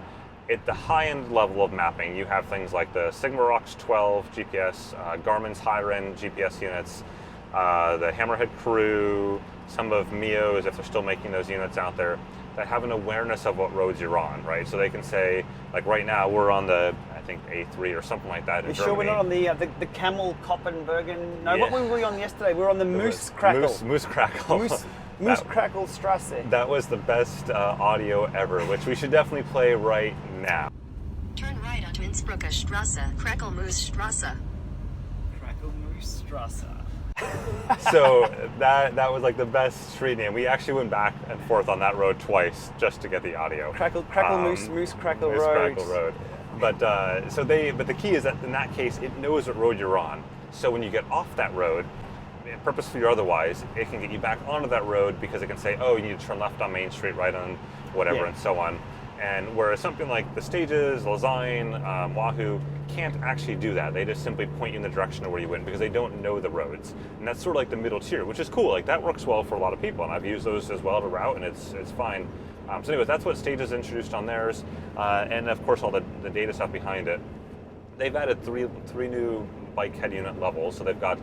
at the high-end level of mapping, you have things like the Sigmarox 12 GPS, Garmin's higher-end GPS units, the Hammerhead Crew, some of Mio's, if they're still making those units out there, that have an awareness of what roads you're on, right? So they can say, like right now, we're on the, I think, A3 or something like that in Germany. Sure we're not on the Camel Koppenbergen? No, what were we on yesterday? We were on the Moose Crackle. Moose Crackle. Moose Crackle Strasse. That was the best audio ever, which we should definitely play right now. Turn right onto Innsbruck Strasse, Crackle Moose Strasse. Crackle Moose Strasse. So that was like the best street name. We actually went back and forth on that road twice just to get the audio. Crackle Moose Crackle Moose Road. Crackle Road. But but the key is that in that case, it knows what road you're on. So when you get off that road, purposefully or otherwise, it can get you back onto that road because it can say, oh, you need to turn left on Main Street, right on whatever, and so on. And whereas something like the Stages, Lausanne, Wahoo can't actually do that. They just simply point you in the direction of where you went because they don't know the roads. And that's sort of like the middle tier, which is cool. Like that works well for a lot of people, and I've used those as well to route, and it's fine. So anyways, that's what Stages introduced on theirs, and of course all the data stuff behind it. They've added three new bike head unit levels. So they've got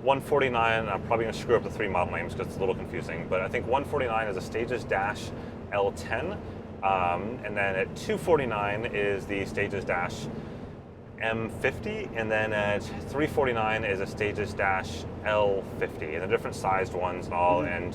149. I'm probably going to screw up the 3 model names because it's a little confusing, but I think 149 is a Stages Dash L10. And then at 249 is the Stages Dash M50, and then at 349 is a Stages Dash L50, and the different sized ones and all. And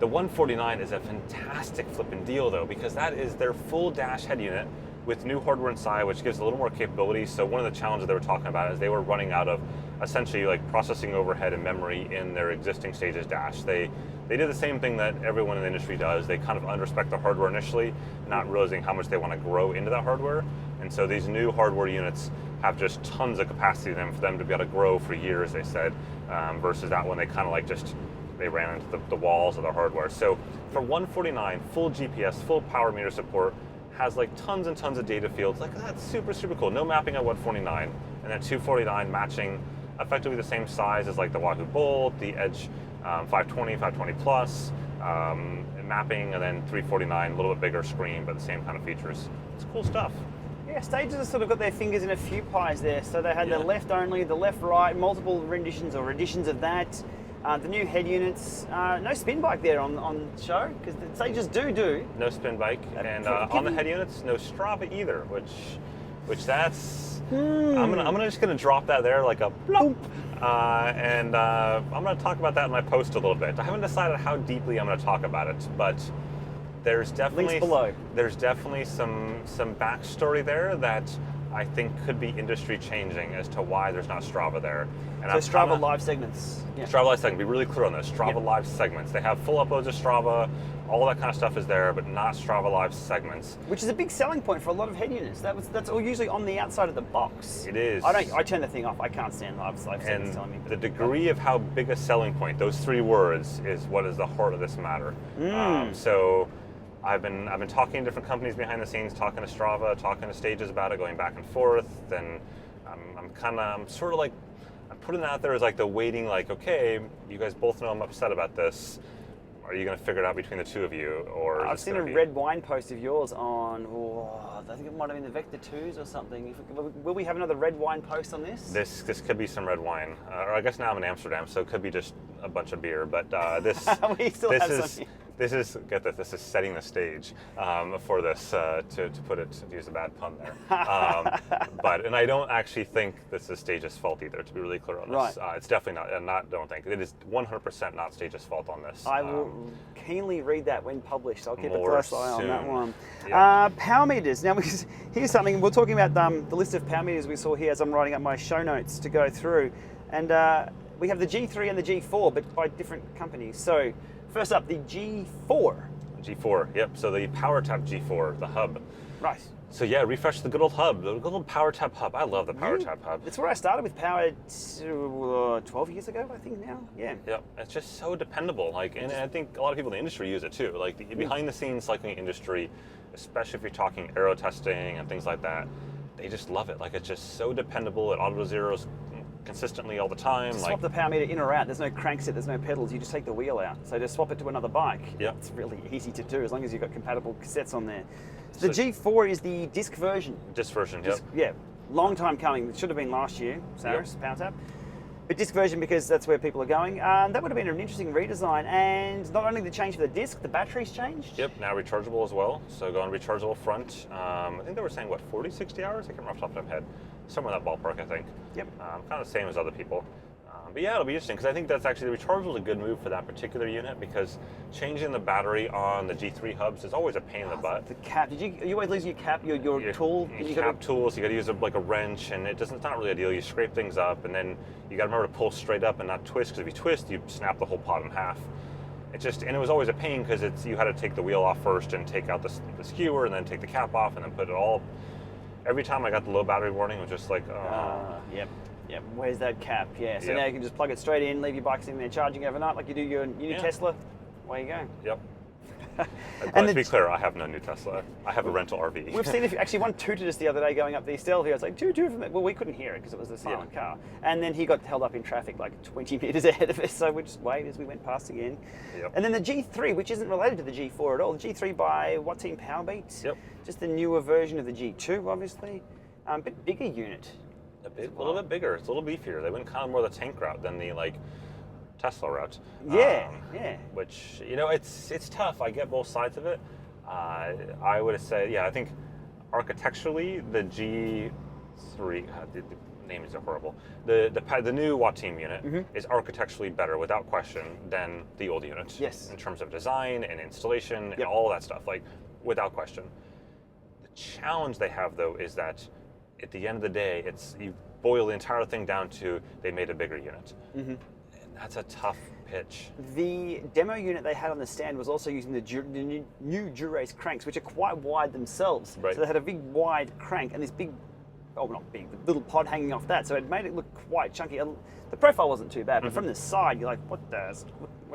the 149 is a fantastic flipping deal though, because that is their full dash head unit with new hardware inside, which gives a little more capability. So one of the challenges they were talking about is they were running out of essentially like processing overhead and memory in their existing Stages Dash. They did the same thing that everyone in the industry does. They kind of underspec the hardware initially, not realizing how much they want to grow into that hardware. And so these new hardware units have just tons of capacity in them for them to be able to grow for years, they said, versus that one they kind of like they ran into the walls of the hardware. So for 149, full GPS, full power meter support, has like tons and tons of data fields. Like that's super, super cool. No mapping at 149, and then 249 matching effectively the same size as like the Wahoo Bolt, the Edge 520, 520 Plus, mapping, and then 349, a little bit bigger screen, but the same kind of features. It's cool stuff. Yeah, Stages have sort of got their fingers in a few pies there. So they had the left only, the left right, multiple renditions or editions of that. The new head units, no spin bike there on show, because the Stages do. No spin bike, and on the head units, no Strava either, which that's, I'm just gonna drop that there like a plump. And I'm going to talk about that in my post a little bit. I haven't decided how deeply I'm going to talk about it, but there's definitely links below. There's definitely some backstory there that I think could be industry changing as to why there's not Strava there. And so Strava live segments. Yeah. Strava live segments. Be really clear on this. Strava live segments. They have full uploads of Strava. All that kind of stuff is there, but not Strava live segments. Which is a big selling point for a lot of head units. That's all usually on the outside of the box. It is. I turn the thing off. I can't stand live segments telling me. The degree of how big a selling point, those 3 words, is what is the heart of this matter. So I've been talking to different companies behind the scenes, talking to Strava, talking to Stages about it, going back and forth, and I'm sort of like, I'm putting it out there as like the waiting, like, okay, you guys both know I'm upset about this. Are you going to figure it out between the two of you, or I've seen a red wine post of yours on, I think it might have been the Vector 2s or something. Will we have another red wine post on this? This could be some red wine, or I guess now I'm in Amsterdam, so it could be just a bunch of beer. But this this is get this. This is setting the stage for this to use a bad pun there. And I don't actually think this is Stages' fault either. To be really clear on this, it's definitely not. Don't think it is 100% not Stages' fault on this. I will keenly read that when published. I'll keep a close eye on that one. Yep. Power meters. Now, here's something. We're talking about the list of power meters we saw here as I'm writing up my show notes to go through, and we have the G3 and the G4, but by different companies. So. First up, the G4. G4, yep. So the PowerTap G4, the hub. Right. So yeah, refresh the good old hub, the good old PowerTap hub. I love the PowerTap hub. It's where I started with Power 12 years ago, I think now. Yeah. Yep. It's just so dependable. Like, and I think a lot of people in the industry use it too. Like the behind the scenes cycling industry, especially if you're talking aero testing and things like that, they just love it. Like, it's just so dependable. It auto zeros consistently all the time. Swap the power meter in or out. There's no crankset, there's no pedals. You just take the wheel out. So just swap it to another bike. Yeah. It's really easy to do as long as you've got compatible cassettes on there. So the G4 is the disc version. Disc version, yep. Yeah, long time coming. It should have been last year, Saris, PowerTap. But disc version because that's where people are going. That would have been an interesting redesign. And not only the change for the disc, the battery's changed. Yep, now rechargeable as well. So going rechargeable front. I think they were saying, what, 40, 60 hours? I can't remember off the top of my head. Somewhere in that ballpark, I think. Yep. Kind of the same as other people. But yeah, it'll be interesting because I think that's actually, the rechargeable is a good move for that particular unit because changing the battery on the G3 hubs is always a pain in the butt. The cap, you always lose your cap, your tool? You cap tools, you got to use like a wrench, and it's not really ideal. You scrape things up, and then you got to remember to pull straight up and not twist, because if you twist, you snap the whole pod in half. And it was always a pain because you had to take the wheel off first and take out the skewer, and then take the cap off, and then put it all. Every time I got the low battery warning, it was just like, Yep. Yep, where's that cap? Yeah, so Yep. now you can just plug it straight in, leave your bike sitting there charging overnight like you do your new Tesla. Away you go. Yep. And to be clear, I have no new Tesla. I have a rental RV. We've seen actually one tooted us the other day going up the Stelvio. It's like toot from it. Well, we couldn't hear it because it was a silent car. And then he got held up in traffic like 20 meters ahead of us, so we just waited as we went past again. Yep. And then the G3, which isn't related to the G4 at all, the G3 by Watteam Powerbeat. Yep. Just the newer version of the G2, obviously. A bit bigger unit. A little bit bigger. It's a little beefier. They went kind of more the tank route than the Tesla route. Yeah. Which, it's tough. I get both sides of it. I would say, I think architecturally the G3, the names are horrible. The new Watteam unit is architecturally better without question than the old unit. Yes. In terms of design and installation and all that stuff, without question. The challenge they have though is that at the end of the day, you boil the entire thing down to they made a bigger unit. And that's a tough pitch. The demo unit they had on the stand was also using the new Dura-Ace cranks, which are quite wide themselves. Right. So they had a big wide crank and this big, not big, the little pod hanging off that. So it made it look quite chunky. The profile wasn't too bad, but from the side, you're like, what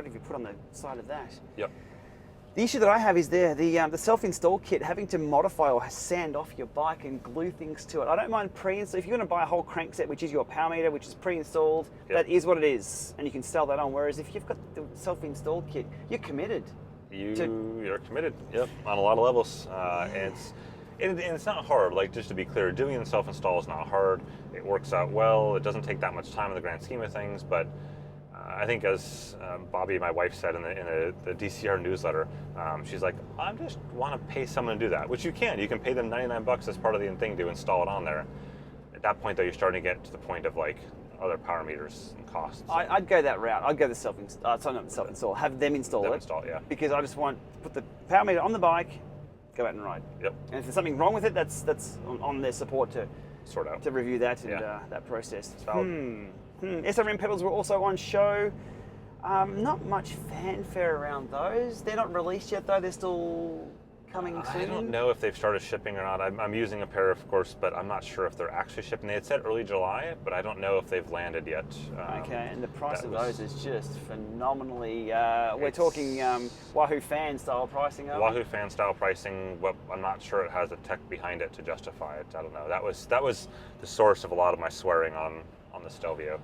have you put on the side of that? Yep. The issue that I have is the self-install kit, having to modify or sand off your bike and glue things to it. I don't mind pre-install. If you're going to buy a whole crankset, which is your power meter, which is pre-installed, that is what it is, and you can sell that on. Whereas if you've got the self-install kit, you're committed. You're committed, on a lot of levels. And it's not hard, just to be clear, doing the self-install is not hard. It works out well. It doesn't take that much time in the grand scheme of things, but I think as Bobby, my wife, said in the DCR newsletter, she's like, I just want to pay someone to do that, which you can. You can pay them $99 as part of the thing to install it on there. At that point, though, you're starting to get to the point of other power meters and costs. I'd go that route. I'd go the self-install. Have them install it. Because I just want to put the power meter on the bike, go out and ride. Yep. And if there's something wrong with it, that's on their support to sort out, to review that and that process. It's valid. SRM pedals were also on show. Not much fanfare around those. They're not released yet though. They're still coming soon. I don't know if they've started shipping or not. I'm using a pair, of course, but I'm not sure if they're actually shipping. They had said early July, but I don't know if they've landed yet. Okay, and the price of those is just phenomenally. We're talking Wahoo fan style pricing. Wahoo fan style pricing. But I'm not sure it has the tech behind it to justify it. I don't know. That was the source of a lot of my swearing on the Stelvio.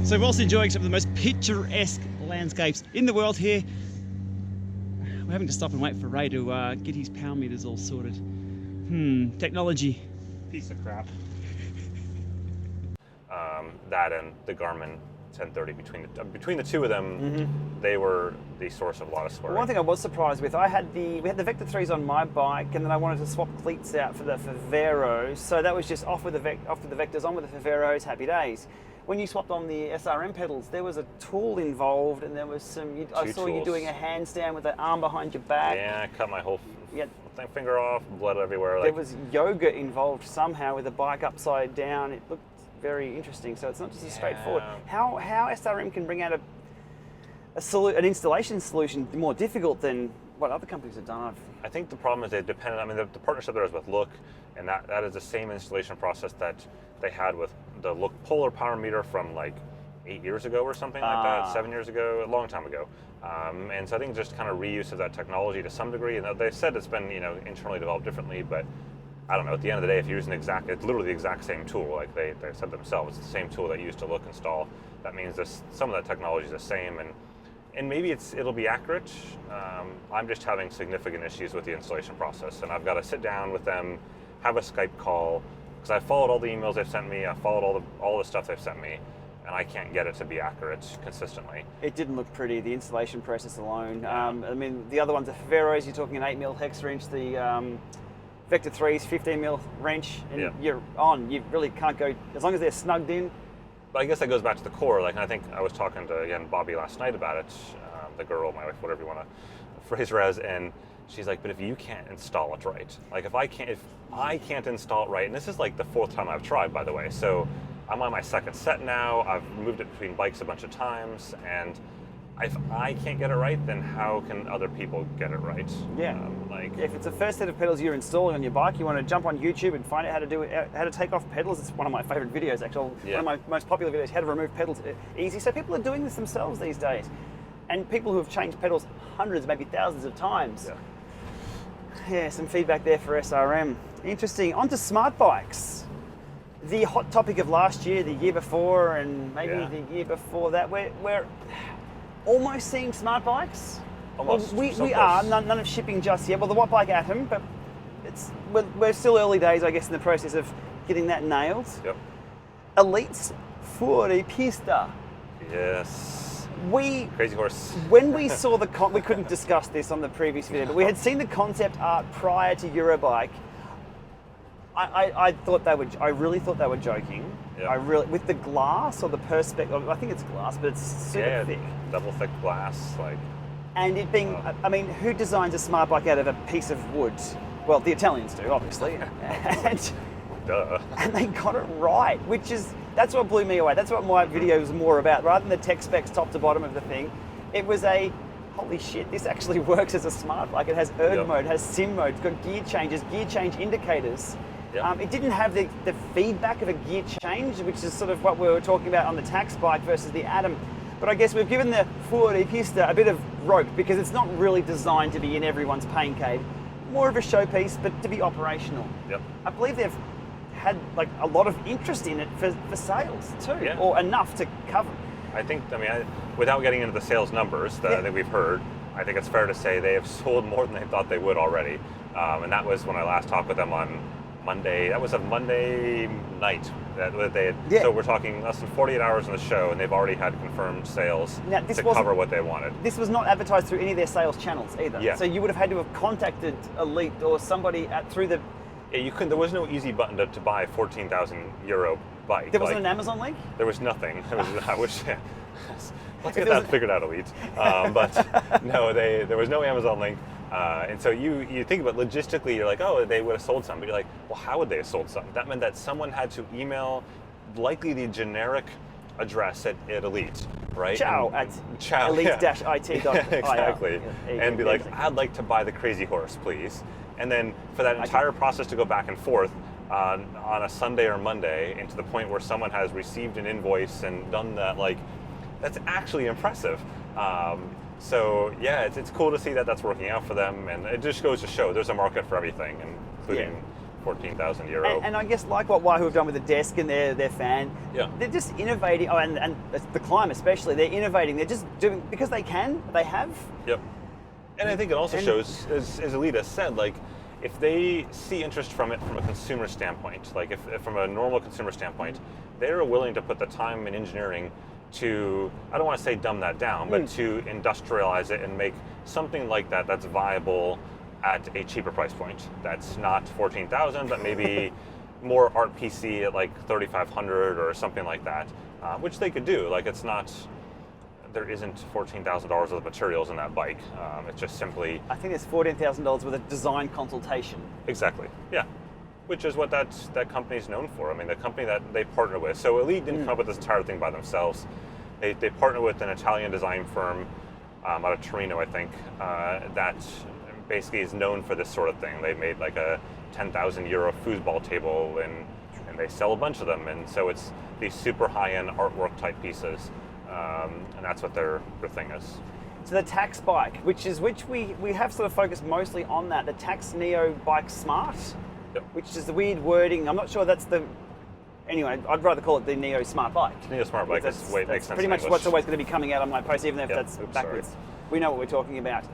So whilst enjoying some of the most picturesque landscapes in the world here, we're having to stop and wait for Ray to get his power meters all sorted. Technology. Piece of crap. That and the Garmin 1030, between the two of them, they were the source of a lot of swearing. One thing I was surprised with, we had the Vector 3s on my bike, and then I wanted to swap cleats out for the Faveros, so that was just off with the Vectors, on with the Faveros, happy days. When you swapped on the SRM pedals, there was a tool involved, and there was some. I saw you doing a handstand with the arm behind your back. Yeah, I cut my whole finger off, blood everywhere. There was yoga involved somehow with the bike upside down. It looked very interesting. So it's not just as straightforward. How SRM can bring out an installation solution more difficult than what other companies have done. I think the problem is they depended. I mean, the partnership there is with Look, and that is the same installation process that they had with the Look Polar power meter from 8 years ago or something like that, 7 years ago, a long time ago. And so I think just kind of reuse of that technology to some degree. And they said it's been, internally developed differently, but I don't know. At the end of the day, if you use it's literally the exact same tool. Like they said themselves, it's the same tool that you used to look install. That means some of that technology is the same, and maybe it'll be accurate. I'm just having significant issues with the installation process, and I've got to sit down with them, have a Skype call, because I followed all the emails they've sent me. I followed all the stuff they've sent me, and I can't get it to be accurate consistently. It didn't look pretty, the installation process alone. I mean, the other ones are Ferros, you're talking an 8mm hex wrench, the Vector 3's 15mm wrench, and you're on. You really can't go, as long as they're snugged in. But I guess that goes back to the core. Like, I think I was talking to, again, Bobby last night about it, the girl, my wife, whatever you want to phrase her as, and she's like, but if you can't install it right, like if I can't install it right, and this is like the 4th time I've tried, by the way, so I'm on my 2nd set now, I've moved it between bikes a bunch of times, and if I can't get it right, then how can other people get it right? Yeah. If it's the first set of pedals you're installing on your bike, you want to jump on YouTube and find out how to do it, how to take off pedals. It's one of my favorite videos, actually. One of my most popular videos, how to remove pedals easy. So people are doing this themselves these days. And people who have changed pedals hundreds, maybe thousands of times. Yeah, some feedback there for SRM. Interesting. On to smart bikes. The hot topic of last year, the year before, and maybe the year before that, we're almost seeing smart bikes. Almost. Well, we are. None of shipping just yet. Well, the Wattbike Atom, but we're still early days, I guess, in the process of getting that nailed. Yep. Elites fuori pista. Yes. Crazy horse. When we saw we couldn't discuss this on the previous video, but we had seen the concept art prior to Eurobike. I really thought they were joking. Yeah. With the glass or the perspex, I think it's glass, but it's super thick. Double thick glass, like. And it being, I mean, who designs a smart bike out of a piece of wood? Well, the Italians do, obviously. Duh. And they got it right, that's what blew me away. That's what my video was more about. Rather than the tech specs top to bottom of the thing, it was holy shit, this actually works as a smart bike. It has erg mode, it has sim mode, it's got gear changes, gear change indicators. Yep. It didn't have the feedback of a gear change, which is sort of what we were talking about on the Tacx bike versus the Atom. But I guess we've given the fuori pista a bit of rope because it's not really designed to be in everyone's pain cave. More of a showpiece, but to be operational. Yep. I believe they've had like a lot of interest in it for sales too, or enough to cover. I think, without getting into the sales numbers that we've heard, I think it's fair to say they have sold more than they thought they would already. And that was when I last talked with them on Monday. That was a Monday night that they had. So we're talking less than 48 hours in the show, and they've already had confirmed sales to cover what they wanted. This was not advertised through any of their sales channels either. Yeah. So you would have had to have contacted Elite or somebody through the. Yeah, you couldn't. There was no easy button to buy a 14,000 euro bike. There wasn't an Amazon link. There was nothing. I wish. Let's get that figured out, Elite. But no, there was no Amazon link. And so you think about logistically, you're like, oh, they would have sold some. But you're like, well, how would they have sold some? That meant that someone had to email likely the generic address at Elite, right? At elite-it.io. Exactly. And be like, I'd like to buy the Crazy Horse, please. And then for that entire process to go back and forth on a Sunday or Monday, and to the point where someone has received an invoice and done that, like, that's actually impressive. So yeah, it's cool to see that that's working out for them, and it just goes to show there's a market for everything, including 14,000 euro. And I guess like what Wahoo have done with the desk and their fan, they're just innovating. Oh, and the Climb especially, they're innovating. They're just doing because they can. They have. Yep. And I think it also shows, as Alita said, like if they see interest from it from a consumer standpoint, like if from a normal consumer standpoint, they're willing to put the time and engineering to, I don't want to say dumb that down, but to industrialize it and make something like that that's viable at a cheaper price point. That's not 14,000, but maybe more art PC at like 3,500 or something like that, which they could do. Like it's not, there isn't $14,000 worth of materials in that bike. It's just simply. I think there's $14,000 worth of design consultation. Exactly. Yeah. Which is what that company's known for. I mean, the company that they partner with. So Elite didn't come up with this entire thing by themselves. They partner with an Italian design firm out of Torino, I think, that basically is known for this sort of thing. They made like a 10,000 euro foosball table and they sell a bunch of them, and so it's these super high-end artwork type pieces, and that's what their thing is. So the Tacx bike, which we have sort of focused mostly on that, the Tacx Neo Bike Smart, Yep. which is the weird wording. I'm not sure that's the. Anyway, I'd rather call it the Neo Smart Bike. Neo Smart Bike That's- is the way it makes that's sense pretty in much English. what's always going to be coming out on my post, even if Yep. that's Oops, backwards. sorry. We know what we're talking about.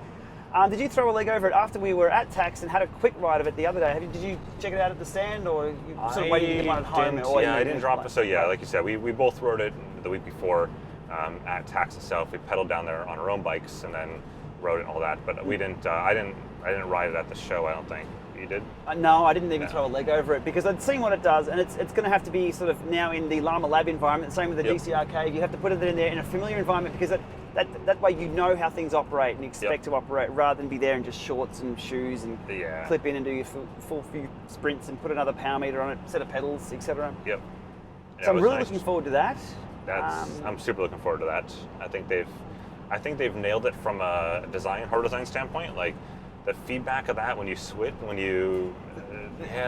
Did you throw a leg over it after we were at Tacx and had a quick ride of it the other day? Did you check it out at the stand, or you sort of waited to get one at home? I didn't drop it. So yeah, like you said, we both rode it the week before at Tacx itself. We pedaled down there on our own bikes and then rode it and all that. But we didn't. I didn't ride it at the show. I don't think you did. No, I didn't even throw a leg over it because I'd seen what it does, and it's going to have to be sort of now in the Llama Lab environment. Same with the Yep. DCR cave. You have to put it in there in a familiar environment because that way you know how things operate and expect to operate, rather than be there in just shorts and shoes and Yeah. clip in and do your full few sprints and put another power meter on it, set of pedals, etc. Yep. Yeah, So it I'm was really nice. looking forward to that. I'm super looking forward to that. I think they've nailed it from a hard design standpoint. Like the feedback of that when you switch,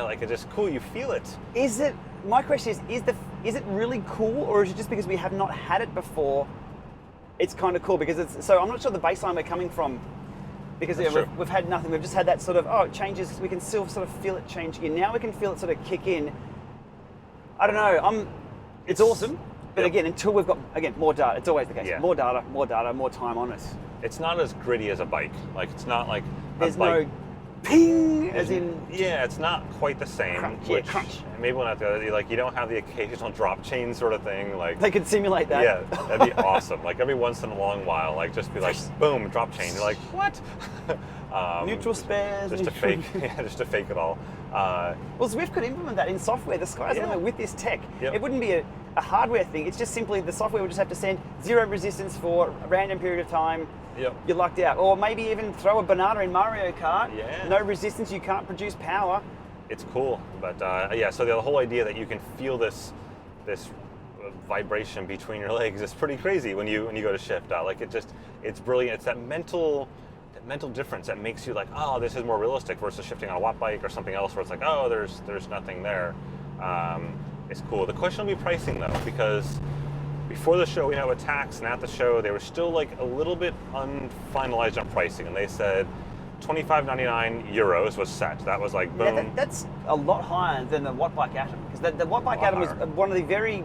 like it's just cool. You feel it. Is it? My question is it really cool, or is it just because we have not had it before? It's kind of cool because I'm not sure the baseline we're coming from, because That's true. we've had nothing. We've just had that sort of it changes. We can still sort of feel it change again. Now we can feel it sort of kick in. I don't know. It's awesome, but Yep. again, until we've got more data. It's always the case. Yeah. More data, more time on it. It's not as gritty as a bike. Like it's not like There's a bike. no ping, as in Yeah, it's not quite the same. Crunch, yeah, crunch. Maybe one after the other. Like you don't have the occasional drop chain sort of thing. Like they could simulate that. yeah, that'd be awesome. Like every once in a long while, like just be like boom, drop chain. You're like what? Neutral spares. Just to fake, just to fake it all. Well, Zwift could implement that in software. The sky's the Yeah. limit with this tech. Yep. It wouldn't be a hardware thing. It's just simply the software would just have to send zero resistance for a random period of time. Yep. You're locked out. Or maybe even throw a banana in Mario Kart. Yeah. No resistance, you can't produce power. It's cool, but yeah. So the whole idea that you can feel this vibration between your legs is pretty crazy when you go to shift. Like it's brilliant. It's that mental difference that makes you like, oh, this is more realistic versus shifting on a watt bike or something else where it's like, oh, there's nothing there. It's cool. The question will be pricing though, because before the show we had with Tacx, and at the show they were still like a little bit unfinalized on pricing, and they said 25.99 euros was set. That was like boom. Yeah, that's a lot higher than the Watt Bike Atom. Because the Watt Bike Atom was higher. one of the very,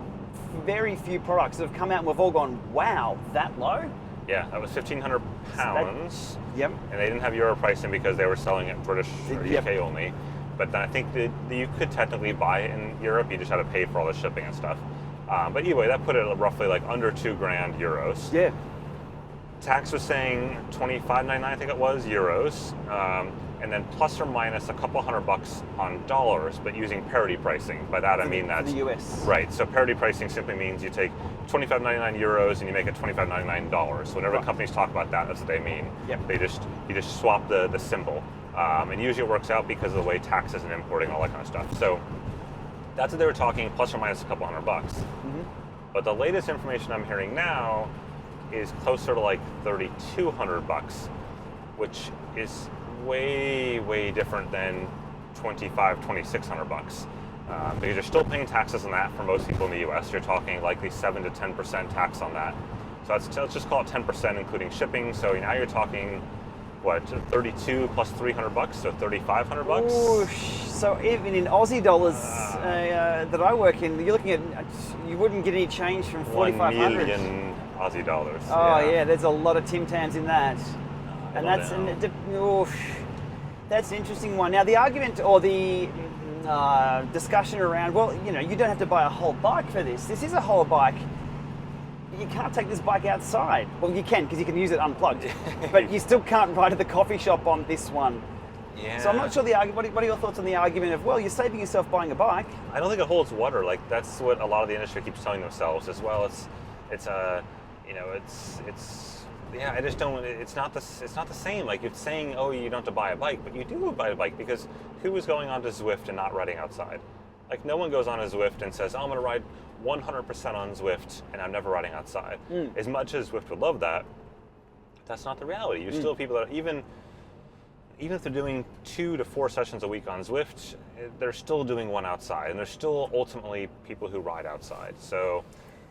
very few products that have come out and we've all gone, wow, that low? Yeah, that was £1,500, Yep. and they didn't have euro pricing because they were selling it British or Yep. UK only. But then I think that you could technically buy it in Europe. You just had to pay for all the shipping and stuff. But anyway, that put it at roughly like under €2,000 Yeah. Tacx was saying 25.99, I think it was, euros, and then plus or minus a couple $100 on dollars, but using parity pricing. By that I mean For that's the US. right. So parity pricing simply means you take 25.99 euros and you make it 25.99 dollars. So whenever Right. companies talk about that, that's what they mean. Yep. You just swap the symbol, and usually it works out because of the way taxes and importing all that kind of stuff. So that's what they were talking, plus or minus a couple $100. Mm-hmm. But the latest information I'm hearing now is closer to like $3,200, which is way different than $2,600. Because you're still paying taxes on that for most people in the US. You're talking likely 7 to 10% tax on that. So let's just call it 10%, including shipping. So now you're talking, what, 32 plus $300, so $3,500. Ooh, so even in Aussie dollars that I work in, you're looking at, you wouldn't get any change from 1 4,500. million Aussie dollars. Oh yeah, there's a lot of Tim Tams in that, and love that's it. that's an interesting one. Now the argument or the discussion around, well, you know, you don't have to buy a whole bike for this. This is a whole bike. You can't take this bike outside. Well, you can because you can use it unplugged, but you still can't ride at the coffee shop on this one. Yeah. So I'm not sure the argument. What are your thoughts on the argument of, well, you're saving yourself buying a bike? I don't think it holds water. Like that's what a lot of the industry keeps telling themselves as well. I just don't. It's not the same. Like it's saying, oh, you don't have to buy a bike, but you do buy a bike because who is going on to Zwift and not riding outside? Like no one goes on a Zwift and says, oh, I'm going to ride 100% on Zwift and I'm never riding outside. As much as Zwift would love that, that's not the reality. You still have people that even even if they're doing 2 to 4 sessions a week on Zwift, they're still doing one outside, and there's still ultimately people who ride outside. So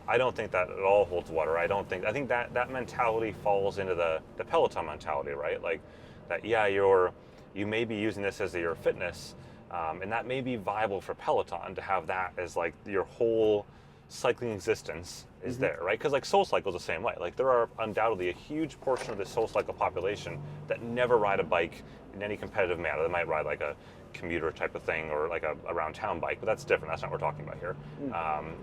I don't think that at all holds water. I think that mentality falls into the Peloton mentality, right? Like that, yeah, you may be using this as your fitness, and that may be viable for Peloton to have that as like your whole cycling existence is there, right? Because like Soul Cycle is the same way. Like there are undoubtedly a huge portion of the Soul Cycle population that never ride a bike in any competitive manner. They might ride like a commuter type of thing or like a around town bike, but that's different. That's not what we're talking about here.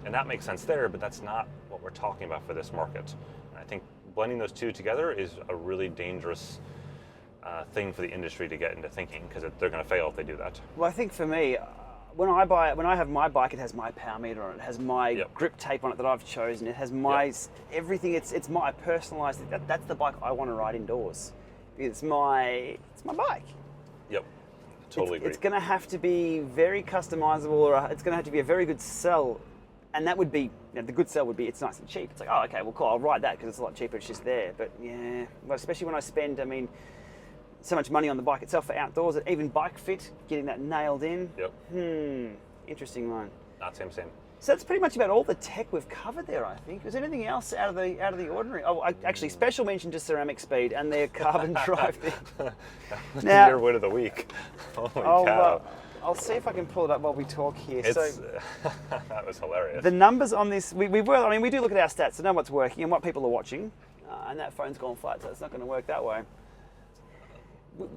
And that makes sense there, but that's not what we're talking about for this market. And I think blending those two together is a really dangerous thing for the industry to get into thinking, because they're going to fail if they do that. Well, I think for me, when I have my bike, it has my power meter on it. It has my grip tape on it that I've chosen. It has my everything. It's my personalized. That's the bike I want to ride indoors. It's my bike. Yep, totally agree. It's going to have to be very customizable, or it's going to have to be a very good sell, and that would be the good sell would be it's nice and cheap. It's like, oh, okay, well, cool, I'll ride that because it's a lot cheaper. It's just there. But yeah, well, especially when I spend, so much money on the bike itself for outdoors, even bike fit, getting that nailed in. Yep. Interesting one. Not same. So that's pretty much about all the tech we've covered there, I think. Is there anything else out of the ordinary? Oh, actually, special mention to CeramicSpeed and their carbon drive thing. Now, your word of the week. Holy cow. I'll see if I can pull it up while we talk here. That was hilarious. The numbers on this, we do look at our stats to know what's working and what people are watching. And that phone's gone flat, so it's not going to work that way.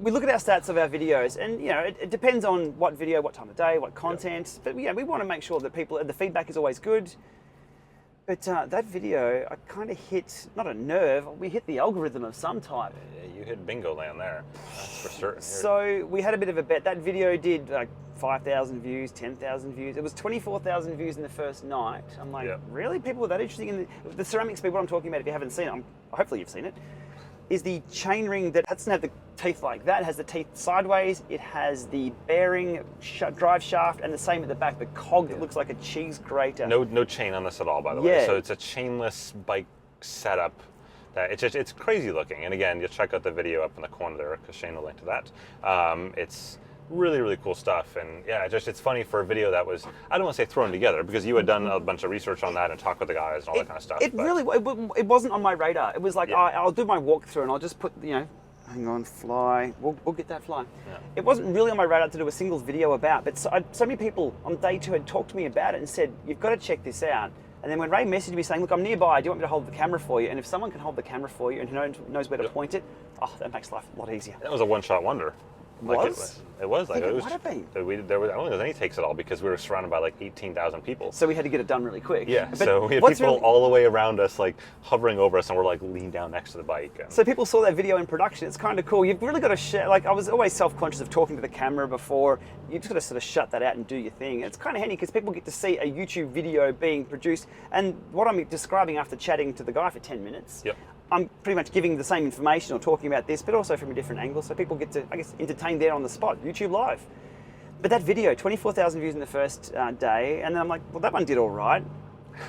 We look at our stats of our videos, and it depends on what video, what time of day, what content. But we want to make sure that the feedback is always good. But that video, I kind of hit not a nerve. We hit the algorithm of some type. Yeah, you hit bingo land there, that's for certain. So we had a bit of a bet. That video did like 5,000 views, 10,000 views. It was 24,000 views in the first night. I'm like, really? People were that interested in the CeramicSpeed? What I'm talking about, if you haven't seen it, hopefully you've seen it, is the chainring that doesn't have the teeth like that. It has the teeth sideways. It has the bearing drive shaft, and the same at the back, the cog that looks like a cheese grater. No chain on this at all, by the way. So it's a chainless bike setup. It's crazy looking. And again, you'll check out the video up in the corner there, because Shane will link to that. It's really, really cool stuff. And yeah, it's funny for a video that was, I don't want to say thrown together, because you had done a bunch of research on that and talked with the guys and all that kind of stuff. It wasn't on my radar. It was like, I'll do my walkthrough and I'll just put, hang on, fly. We'll get that fly. Yeah. It wasn't really on my radar to do a singles video about, but so many people on day 2 had talked to me about it and said, you've got to check this out. And then when Ray messaged me saying, look, I'm nearby, do you want me to hold the camera for you? And if someone can hold the camera for you and knows where to point it, that makes life a lot easier. That was a one-shot wonder. It was like it might have been. I don't think there was any takes at all, because we were surrounded by like 18,000 people. So we had to get it done really quick. Yeah. But so we had people all the way around us, like hovering over us, and we're like leaned down next to the bike. So people saw that video in production. It's kind of cool. You've really got to share. Like I was always self-conscious of talking to the camera before. You just got to sort of shut that out and do your thing. It's kind of handy because people get to see a YouTube video being produced, and what I'm describing after chatting to the guy for 10 minutes. Yep. I'm pretty much giving the same information or talking about this, but also from a different angle, so people get to, I guess, entertain there on the spot, YouTube Live. But that video, 24,000 views in the first day, and then I'm like, well, that one did all right.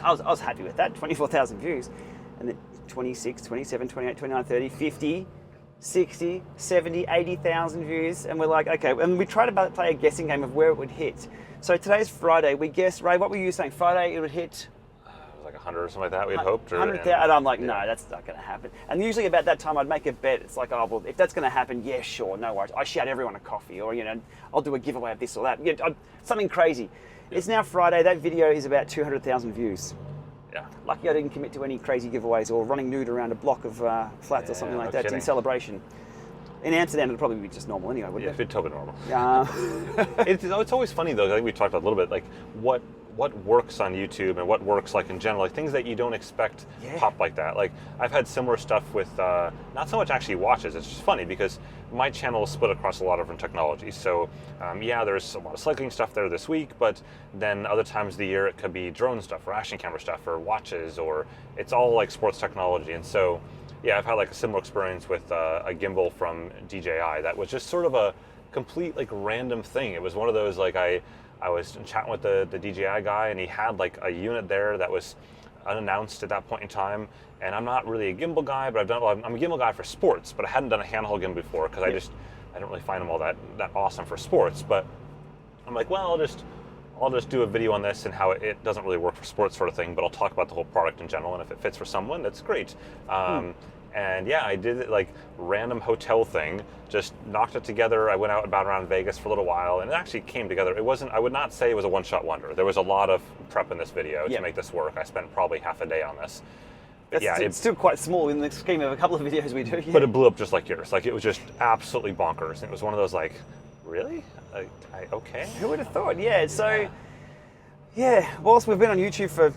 I was happy with that, 24,000 views. And then 26, 27, 28, 29, 30, 50, 60, 70, 80,000 views, and we're like, okay, and we try to play a guessing game of where it would hit. So today's Friday, we guessed, Ray, what were you saying? Friday it would hit? Like 100 or something like that, we'd hoped. 100,000, and I'm like, no, that's not going to happen. And usually about that time, I'd make a bet. It's like, oh, well, if that's going to happen, yeah, sure, no worries. I shout everyone a coffee, or, I'll do a giveaway of this or that. Something crazy. Yeah. It's now Friday. That video is about 200,000 views. Yeah. Lucky I didn't commit to any crazy giveaways or running nude around a block of flats or something like that in celebration. In Amsterdam, it'd probably be just normal anyway, wouldn't it? Yeah, it'd be totally normal. It's always funny, though. I think we talked about a little bit, like, what works on YouTube and what works like in general, like things that you don't expect pop like that. Like I've had similar stuff with not so much actually watches. It's just funny because my channel is split across a lot of different technologies. So there's a lot of cycling stuff there this week, but then other times of the year it could be drone stuff or action camera stuff or watches, or it's all like sports technology. And so I've had like a similar experience with a gimbal from DJI that was just sort of a complete like random thing. It was one of those like I was chatting with the DJI guy, and he had like a unit there that was unannounced at that point in time. And I'm not really a gimbal guy, but I'm a gimbal guy for sports, but I hadn't done a handheld gimbal before because I don't really find them all that awesome for sports. But I'm like, well, I'll just do a video on this and how it doesn't really work for sports sort of thing, but I'll talk about the whole product in general, and if it fits for someone, that's great. And yeah, I did it like random hotel thing, just knocked it together. I went out about around Vegas for a little while, and it actually came together. It wasn't, I would not say it was a one-shot wonder. There was a lot of prep in this video to make this work. I spent probably half a day on this. But yeah, it's still quite small in the scheme of a couple of videos we do. Yeah. But it blew up just like yours. Like, it was just absolutely bonkers. And it was one of those like, really? Okay. Who would have thought? Yeah, so, whilst we've been on YouTube for,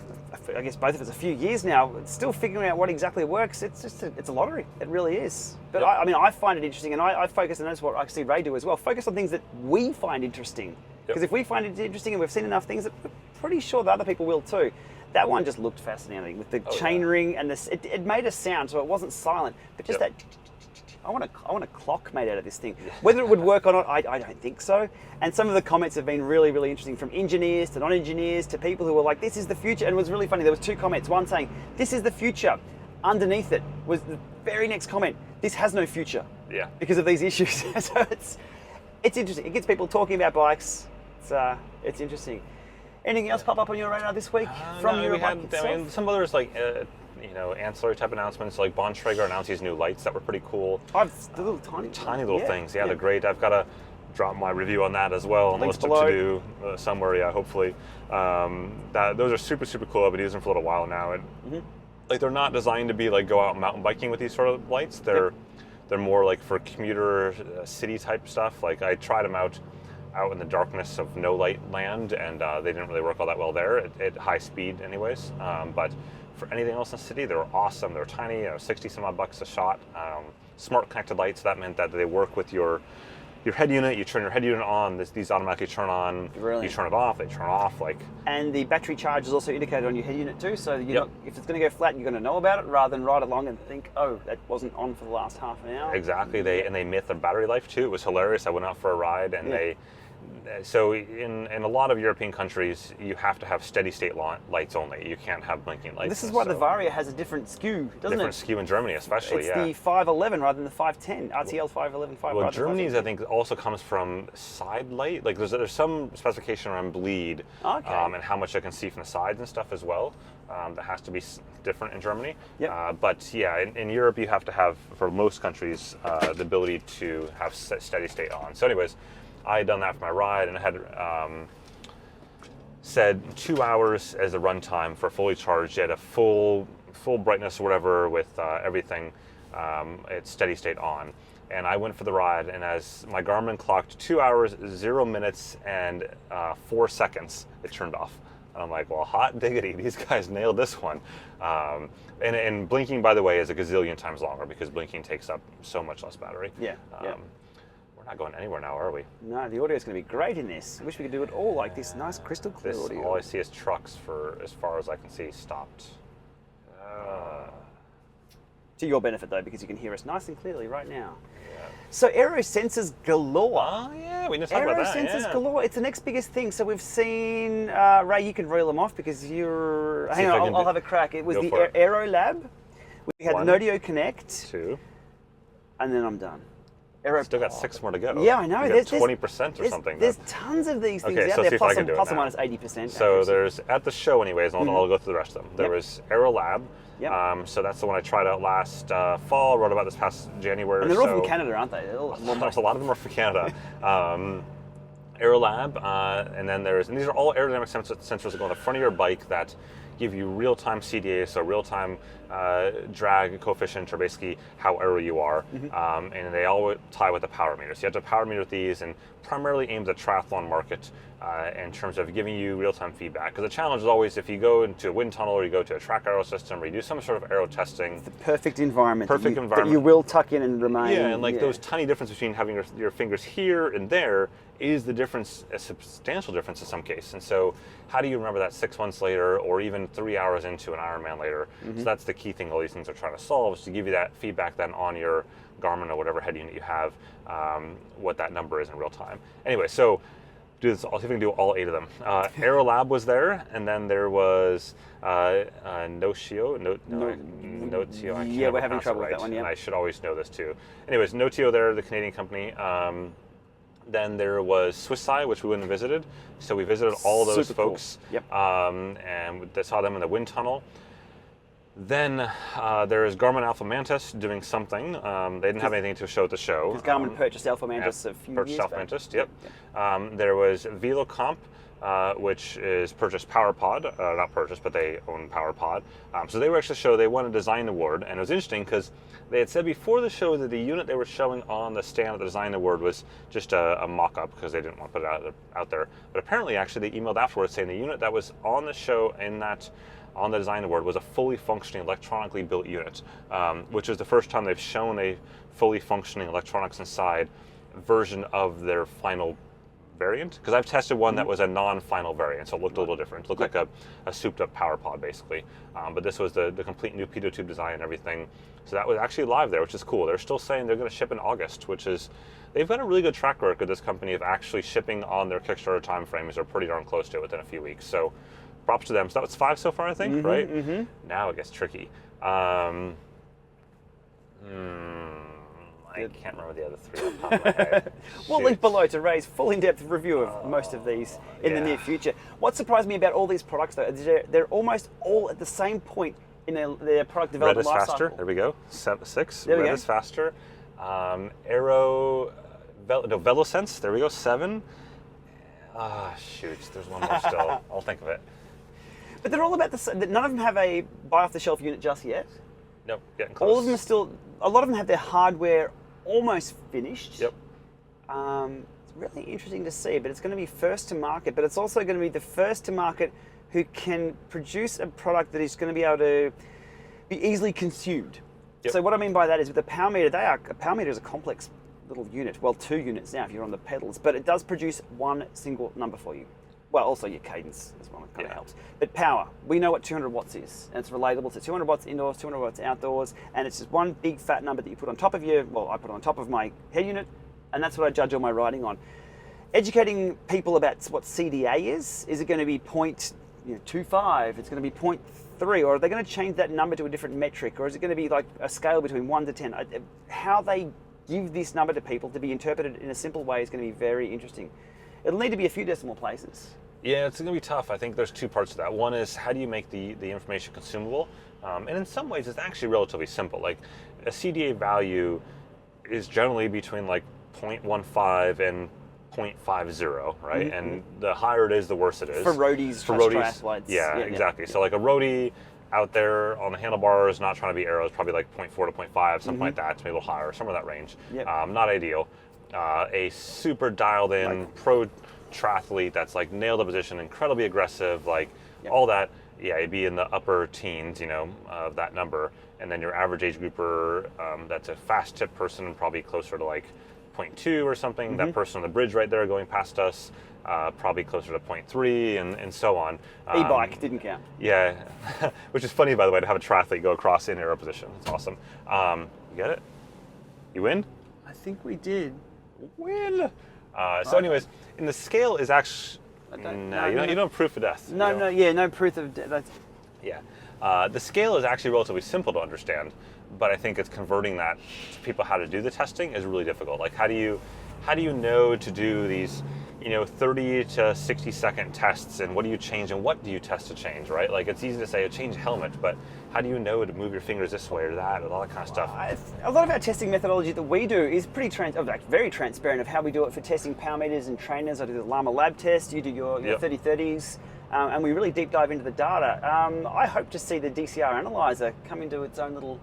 I guess both of us, a few years now, still figuring out what exactly works, it's just it's a lottery. It really is. But I mean, I find it interesting, and I focus, and that's what I see Ray do as well, focus on things that we find interesting. Because if we find it interesting and we've seen enough things, we're pretty sure that other people will too. That one just looked fascinating with the chain ring, and this. It made a sound, so it wasn't silent, but just that. I want a clock made out of this thing. Whether it would work or not, I don't think so. And some of the comments have been really, really interesting, from engineers to non-engineers to people who were like, this is the future. And it was really funny. There was 2 comments. One saying, this is the future. Underneath it was the very next comment, this has no future. Yeah. Because of these issues. So it's interesting. It gets people talking about bikes. It's interesting. Anything else pop up on your radar this week from Eurobike itself? I mean, some others like ancillary type announcements, like Bontrager announced these new lights that were pretty cool. The little tiny little things. Yeah, they're great. I've got to drop my review on that as well on the list of to do somewhere. Yeah, hopefully. Those are super, super cool. I've been using them for a little while now. And like, they're not designed to be like go out mountain biking with these sort of lights. They're more like for commuter city type stuff. Like, I tried them out in the darkness of no light land, and they didn't really work all that well there at high speed anyways. But for anything else in the city, they were awesome. They were tiny, 60 some odd bucks a shot. Smart connected lights, that meant that they work with your head unit. You turn your head unit on, these automatically turn on. Brilliant. You turn it off, they turn off. And the battery charge is also indicated on your head unit too, so if it's going to go flat, you're going to know about it rather than ride along and think, oh, that wasn't on for the last half an hour. Exactly. They myth their battery life too. It was hilarious. I went out for a ride, and so in a lot of European countries, you have to have steady state lights only. You can't have blinking lights. This is why the Varia has a different skew, doesn't it? Different skew in Germany, especially. It's the 511 rather than the 510. RTL 511. Well, Germany's I think also comes from side light. Like, there's some specification around bleed, and how much I can see from the sides and stuff as well. That has to be different in Germany. But yeah, in Europe, you have to have, for most countries, the ability to have steady state on. So anyways, I had done that for my ride, and I had said 2 hours as a run time for fully charged at a full brightness or whatever with everything. It's steady state on. And I went for the ride, and as my Garmin clocked 2 hours, 0 minutes, and 4 seconds, it turned off. And I'm like, well, hot diggity, these guys nailed this one. And blinking, by the way, is a gazillion times longer, because blinking takes up so much less battery. We're not going anywhere now, are we? No, the audio is going to be great in this. I wish we could do it all like this nice crystal clear audio. All I see is trucks for as far as I can see stopped. To your benefit, though, because you can hear us nice and clearly right now. So Aero sensors galore. Oh, yeah, we didn't talk about that. Aero sensors galore. It's the next biggest thing. So we've seen, Ray, you can reel them off because you're... Hang on, I'll have a crack. It was the Aero Lab. We had Nodio Connect. 2. And then I'm done. Still got 6 more to go. Yeah, I know. There's 20% or something. There's tons of these things out so there, plus plus or minus 80%. So there's, at the show anyways, and I'll go through the rest of them. There was Aero Lab. So that's the one I tried out last fall, wrote about this past January. And they're all from Canada, aren't they? A lot of them are from Canada. Aero Lab, and then and these are all aerodynamic sensors that go on the front of your bike that give you real-time CDA, so real-time drag coefficient, or basically how aero you are, and they all tie with the power meter. So you have to power meter with these, and primarily aimed at the triathlon market in terms of giving you real-time feedback. Because the challenge is always, if you go into a wind tunnel or you go to a track aero system or you do some sort of aero testing, it's the perfect environment. That you will tuck in and remain. Yeah, and those tiny differences between having your fingers here and there is the difference, a substantial difference in some cases. And so how do you remember that 6 months later, or even 3 hours into an Ironman later? So that's the key thing all these things are trying to solve, is to give you that feedback then on your Garmin or whatever head unit you have, what that number is in real time. Anyway, so do this. I'll see if we can do all 8 of them. Aero Lab was there, and then there was Notio. Notio. I can't Yeah, we're having pronounce it trouble with right, that one, yeah. and I should always know this too. Anyways, Notio there, the Canadian company. Then there was Swisseye, which we went and visited. So we visited all those Super cool. folks. Yep. And saw them in the wind tunnel. Then there is Garmin Alpha Mantis doing something. They didn't have anything to show at the show. Because Garmin purchased Alpha Mantis a few purchased years Alpha back. Mantis, yep. There was VeloComp, which is purchased PowerPod. Not purchased, but they own PowerPod. So they were actually show. They won a design award, and it was interesting because they had said before the show that the unit they were showing on the stand at the design award was just a mock-up because they didn't want to put it out there. But apparently, actually, they emailed afterwards saying the unit that was on the show on the design award was a fully functioning electronically built unit, which is the first time they've shown a fully functioning electronics inside version of their final variant. Because I've tested one that was a non-final variant, so it looked a little different. It looked like a souped up power pod basically. But this was the complete new pitot tube design and everything. So that was actually live there, which is cool. They're still saying they're going to ship in August, which is, they've got a really good track record, this company, of actually shipping on their Kickstarter timeframes. They're pretty darn close to it within a few weeks. So props to them. So that was 5 so far, I think, right? Mm-hmm. Now it gets tricky. I can't remember the other 3 off the top of my head. We'll link below to Ray's full in-depth review of most of these in the yeah. near future. What surprised me about all these products, though, is they're almost all at the same point in their product Red development is life faster. cycle. There we go. 6. There we Red go. is faster. Aero, VeloSense. There we go. 7. Shoot. There's one more still. I'll think of it. But they're all about the same. None of them have a buy-off-the-shelf unit just yet. Nope. Getting close. All of them are still. A lot of them have their hardware almost finished. Yep. It's really interesting to see, but it's going to be first to market. But it's also going to be the first to market who can produce a product that is going to be able to be easily consumed. Yep. So what I mean by that is with the power meter, a power meter is a complex little unit. Well, 2 units now if you're on the pedals, but it does produce one single number for you. Well, also your cadence as well, it kind of helps. But power, we know what 200 watts is, and it's relatable to 200 watts indoors, 200 watts outdoors, and it's just one big fat number that you put on top of I put on top of my head unit, and that's what I judge all my riding on. Educating people about what CDA is it going to be 0.25, it's going to be 0.3, or are they going to change that number to a different metric, or is it going to be like a scale between 1 to 10? How they give this number to people to be interpreted in a simple way is going to be very interesting. It'll need to be a few decimal places. Yeah, it's going to be tough. I think there's 2 parts to that. One is, how do you make the information consumable? And in some ways, it's actually relatively simple. Like, a CDA value is generally between like 0.15 and 0.50, right? Mm-hmm. And the higher it is, the worse it is. For roadies, triathletes. Yeah, exactly. So like a roadie out there on the handlebars, not trying to be Aero, is probably like 0.4 to 0.5, something like that, maybe a little higher, somewhere in that range. Yep. Not ideal. A super dialed in pro triathlete that's like nailed the position, incredibly aggressive, like all that, it'd be in the upper teens, of that number. And then your average age grouper, that's a fast tip person, probably closer to like 0.2 or something. That person on the bridge right there going past us, probably closer to 0.3 and so on. E-bike didn't count. Yeah, which is funny, by the way, to have a triathlete go across in Aero position. It's awesome. You get it? You win? I think we did. Win. So anyways, and the scale is actually, you don't proof of death. No proof of death. Yeah. The scale is actually relatively simple to understand, but I think it's converting that to people how to do the testing is really difficult. Like, how do you know to do these, 30 to 60 second tests, and what do you change and what do you test to change, right? Like, it's easy to say change helmet, but how do you know to move your fingers this way or that, and all that kind of stuff? A lot of our testing methodology that we do is very transparent of how we do it for testing power meters and trainers. I do the Llama lab test, you do your 3030s, and we really deep dive into the data. I hope to see the DCR analyzer come into its own little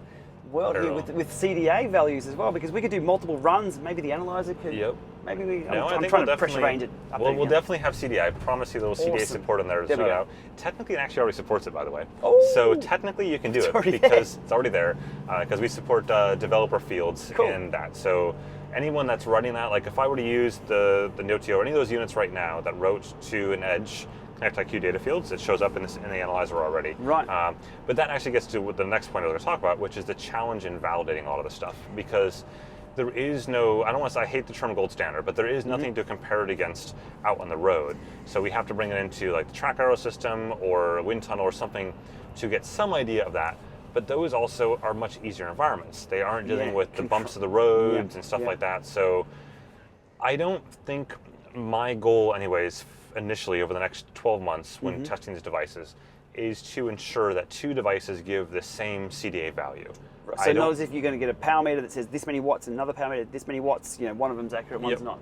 world here with CDA values as well, because we could do multiple runs. Maybe the analyzer could. Yep. Maybe I'm trying to pressure range it. We'll definitely have CDA. I promise you, there will CDA support in there to start out. Technically, it actually already supports it, by the way. Oh, so technically, you can do it because it's already there. Because we support developer fields in that. So anyone that's running that, like if I were to use the Notio or any of those units right now that wrote to an Edge ConnectIQ data fields, it shows up in the analyzer already. Right. But that actually gets to the next point I was going to talk about, which is the challenge in validating all of this stuff. Because there is no, I don't want to say, I hate the term gold standard, but there is nothing to compare it against out on the road. So we have to bring it into like the track Aero system or a wind tunnel or something to get some idea of that. But those also are much easier environments. They aren't dealing with the bumps of the roads and stuff like that. So I don't think my goal anyways, initially over the next 12 months when testing these devices, is to ensure that two devices give the same CDA value. So not as if you're going to get a power meter that says this many watts, another power meter this many watts, you know, one of them's accurate, one's not.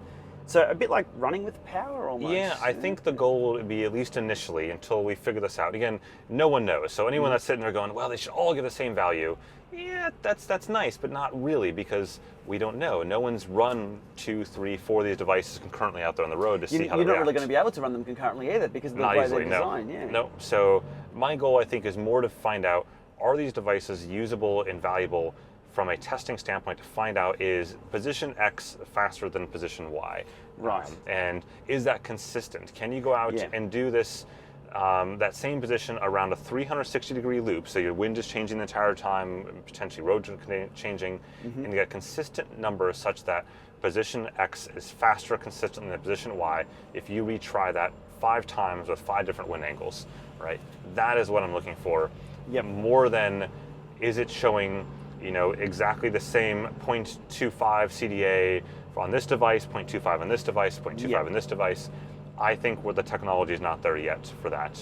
So a bit like running with power almost. Yeah, I think the goal would be, at least initially, until we figure this out. Again, no one knows. So anyone that's sitting there going, well, they should all get the same value. Yeah, that's nice, but not really, because we don't know. No one's run 2, 3, 4 of these devices concurrently out there on the road to see how they react. You're not really going to be able to run them concurrently either because of the way they're designed. No. So my goal, I think, is more to find out, are these devices usable and valuable from a testing standpoint, to find out, is position X faster than position Y? Right. And is that consistent? Can you go out and do this, that same position around a 360-degree loop, so your wind is changing the entire time, potentially road changing, and you get consistent numbers such that position X is faster consistently than position Y if you retry that 5 times with 5 different wind angles, right? That is what I'm looking for. More than, is it showing, you know, exactly the same 0.25 CDA on this device, 0.25 on this device, 0.25 on this device. I think the technology is not there yet for that.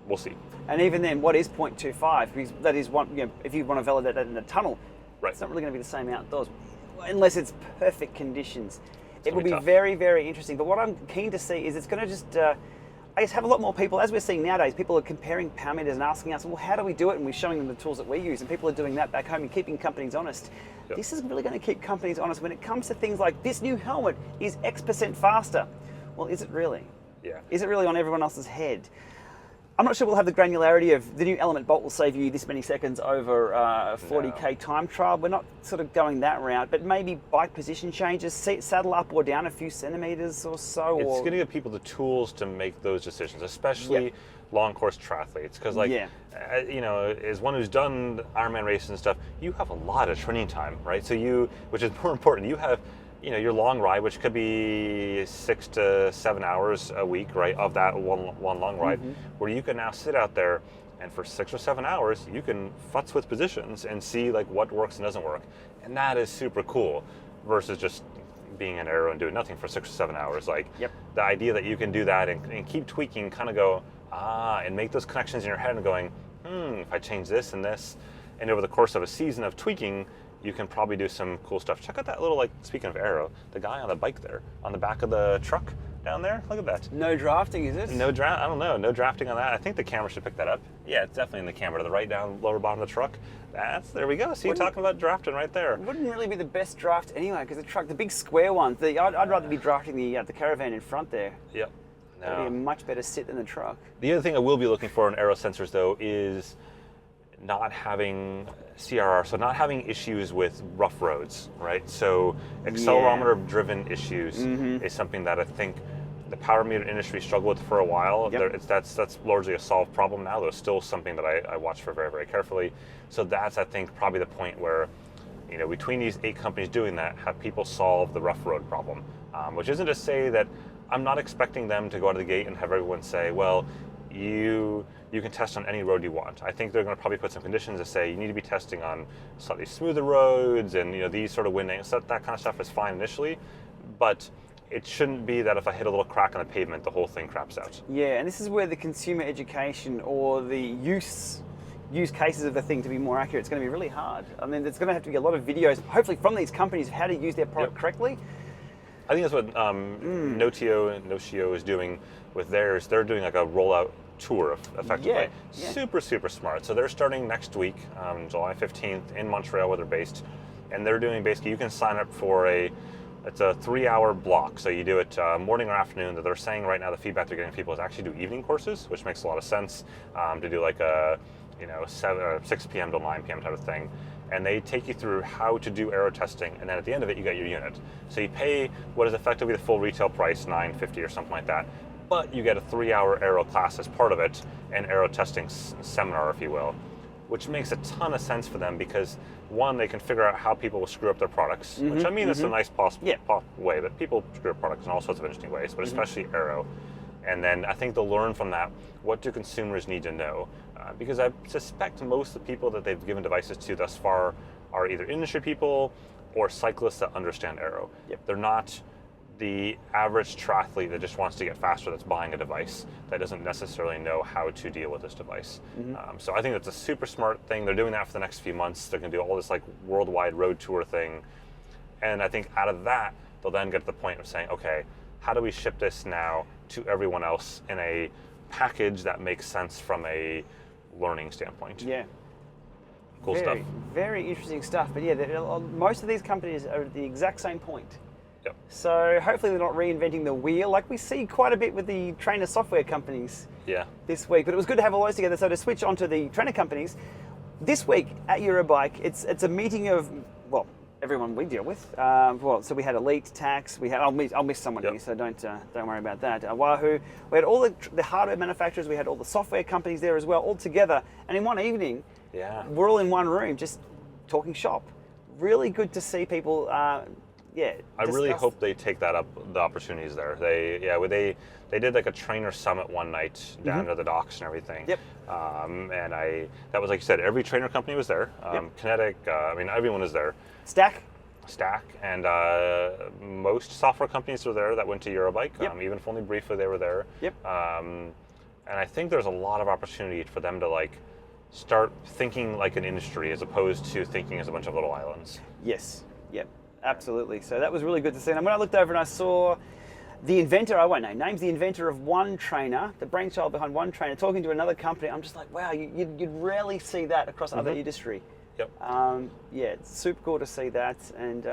We'll see. And even then, what is 0.25? Because that is one, you know, if you want to validate that in a tunnel, it's not really going to be the same outdoors, unless it's perfect conditions. It will be very, very interesting. But what I'm keen to see is it's going to just, I guess, have a lot more people, as we're seeing nowadays, people are comparing power meters and asking us, well, how do we do it? And we're showing them the tools that we use, and people are doing that back home and keeping companies honest. This is really going to keep companies honest when it comes to things like, this new helmet is X% faster. Well, is it really? Yeah. Is it really on everyone else's head? I'm not sure we'll have the granularity of the new Element Bolt will save you this many seconds over a 40k time trial. We're not sort of going that route, but maybe bike position changes, saddle up or down a few centimeters or so. It's going to give people the tools to make those decisions, especially long course triathletes. Because, like, you know, as one who's done Ironman races and stuff, you have a lot of training time, right? So which is more important, you have, you know, your long ride, which could be 6 to 7 hours a week, right, of that one long ride, where you can now sit out there and for 6 or 7 hours, you can futz with positions and see like what works and doesn't work. And that is super cool versus just being an Aero and doing nothing for 6 or 7 hours. Like the idea that you can do that and keep tweaking, kind of go, and make those connections in your head and going, if I change this and this, and over the course of a season of tweaking, you can probably do some cool stuff. Check out that little, like, speaking of Aero, the guy on the bike there, on the back of the truck down there. Look at that. No drafting, is it? No draft. I don't know. No drafting on that. I think the camera should pick that up. Yeah, it's definitely in the camera to the right, down lower bottom of the truck. There we go. See, you're talking about drafting right there. It wouldn't really be the best draft anyway, because the truck, the big square one, I'd rather be drafting the caravan in front there. Yep. That'd be a much better sit than the truck. The other thing I will be looking for in Aero sensors, though, is not having CRR, so not having issues with rough roads, right? So accelerometer-driven issues is something that I think the power meter industry struggled with for a while. That's largely a solved problem now, though it's still something that I watch for very, very carefully. So that's, I think, probably the point where, you know, between these 8 companies doing that, have people solve the rough road problem, which isn't to say that I'm not expecting them to go out of the gate and have everyone say, well, you can test on any road you want. I think they're going to probably put some conditions to say you need to be testing on slightly smoother roads and, you know, these sort of wind angles. That kind of stuff is fine initially, but it shouldn't be that if I hit a little crack on the pavement, the whole thing craps out. Yeah, and this is where the consumer education or the use cases of the thing to be more accurate, it's going to be really hard. I mean, there's going to have to be a lot of videos, hopefully from these companies, how to use their product correctly. I think that's what Notio is doing with theirs. They're doing like a rollout tour, effectively. Super, super smart. So they're starting next week, July 15th, in Montreal, where they're based. And they're doing, basically, you can sign up for it's a 3-hour block. So you do it morning or afternoon. That they're saying right now the feedback they're getting people is actually do evening courses, which makes a lot of sense, to do like a, you know, 6 p.m. to 9 p.m. type of thing. And they take you through how to do Aero testing, and then at the end of it, you get your unit. So you pay what is effectively the full retail price, $9.50 or something like that, but you get a 3-hour Aero class as part of it, an Aero testing seminar, if you will. which makes a ton of sense for them because one, they can figure out how people will screw up their products, which I mean is a nice way, but people screw up products in all sorts of interesting ways, but especially Aero. And then I think they'll learn from that, what do consumers need to know? Because I suspect most of the people that they've given devices to thus far are either industry people or cyclists that understand Aero. They're not the average triathlete that just wants to get faster that's buying a device that doesn't necessarily know how to deal with this device. So I think that's a super smart thing. They're doing that for the next few months. They're going to do all this like worldwide road tour thing. And I think out of that, they'll then get to the point of saying, okay, how do we ship this now to everyone else in a package that makes sense from a learning standpoint? Yeah. Cool stuff. Very interesting stuff. But yeah, most of these companies are at the exact same point. Yep. So hopefully they're not reinventing the wheel like we see quite a bit with the trainer software companies this week. But it was good to have all those together. So to switch onto the trainer companies, this week at Eurobike, it's a meeting of, well, everyone we deal with. So we had Elite, Tacx, we had, I'll miss someone here, so don't worry about that. Wahoo, we had all the hardware manufacturers, we had all the software companies there as well, all together. And in one evening, we're all in one room just talking shop. Really good to see people, I really hope they take that up, the opportunities there. They did like a trainer summit one night down to the docks and everything. And that was, like you said, every trainer company was there. Kinetic, everyone was there. Stack, and most software companies were there that went to Eurobike. Even if only briefly, they were there. And I think there's a lot of opportunity for them to like start thinking like an industry as opposed to thinking as a bunch of little islands. Absolutely. So that was really good to see. And when I looked over and I saw the inventor, I won't name names, the inventor of one trainer, the brainchild behind one trainer, talking to another company, I'm just like, wow, you'd rarely see that across other industry. It's super cool to see that. And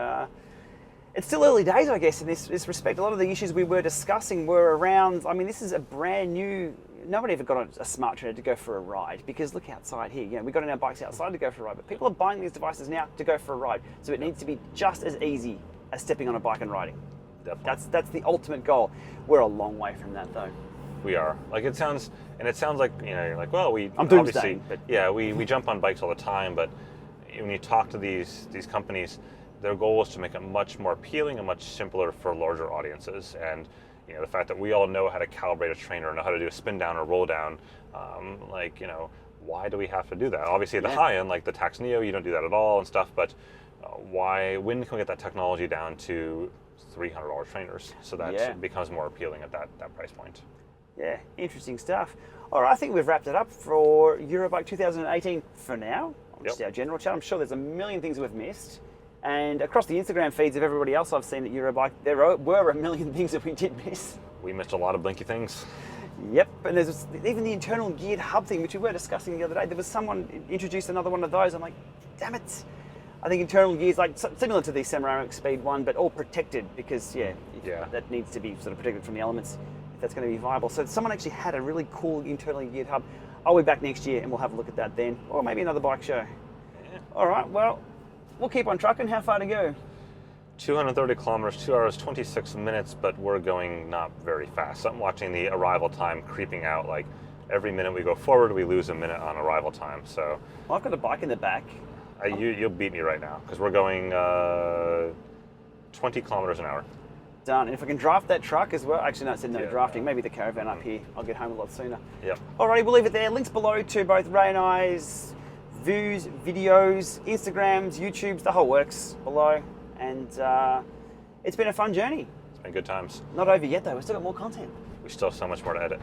it's still early days, I guess, in this respect. A lot of the issues we were discussing were around, this is a brand new, nobody ever got a smart trainer to go for a ride because look outside here, we got on our bikes outside to go for a ride, but people are buying these devices now to go for a ride. So it needs to be just as easy as stepping on a bike and riding. Definitely. That's the ultimate goal. We're a long way from that though. We are. Like it sounds like, you're like, well, I'm doomsday, but we jump on bikes all the time, but when you talk to these companies, their goal is to make it much more appealing and much simpler for larger audiences. And the fact that we all know how to calibrate a trainer, know how to do a spin down or roll down, why do we have to do that? Obviously at the high end, like the Tacx Neo, you don't do that at all and stuff, but when can we get that technology down to $300 trainers so that it becomes more appealing at that price point? Yeah, interesting stuff. All right, I think we've wrapped it up for Eurobike 2018 for now. Just our general chat. I'm sure there's a million things we've missed. And across the Instagram feeds of everybody else I've seen at Eurobike, there were a million things that we did miss. We missed a lot of blinky things. Yep, and there's even the internal geared hub thing, which we were discussing the other day. There was someone introduced another one of those. I'm like, damn it. I think internal gears, like similar to the CeramicSpeed one, but all protected because, that needs to be sort of protected from the elements if that's going to be viable. So someone actually had a really cool internally geared hub. I'll be back next year and we'll have a look at that then, or maybe another bike show. All right, well, we'll keep on trucking. How far to go? 230 kilometers, 2 hours, 26 minutes, but we're going not very fast. So I'm watching the arrival time creeping out. Like every minute we go forward, we lose a minute on arrival time. So I've got a bike in the back. You'll beat me right now because we're going 20 kilometers an hour. Done. And if I can draft that truck as well, actually no, it said no drafting, maybe the caravan up here, I'll get home a lot sooner. Alrighty, we'll leave it there. Links below to both Ray and I's views, videos, Instagrams, YouTubes, the whole works below. And it's been a fun journey. It's been good times. Not over yet though, we've still got more content. We still have so much more to edit.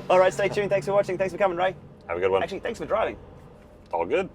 Alright, stay tuned. Thanks for watching. Thanks for coming, Ray. Have a good one. Actually, thanks for driving. All good.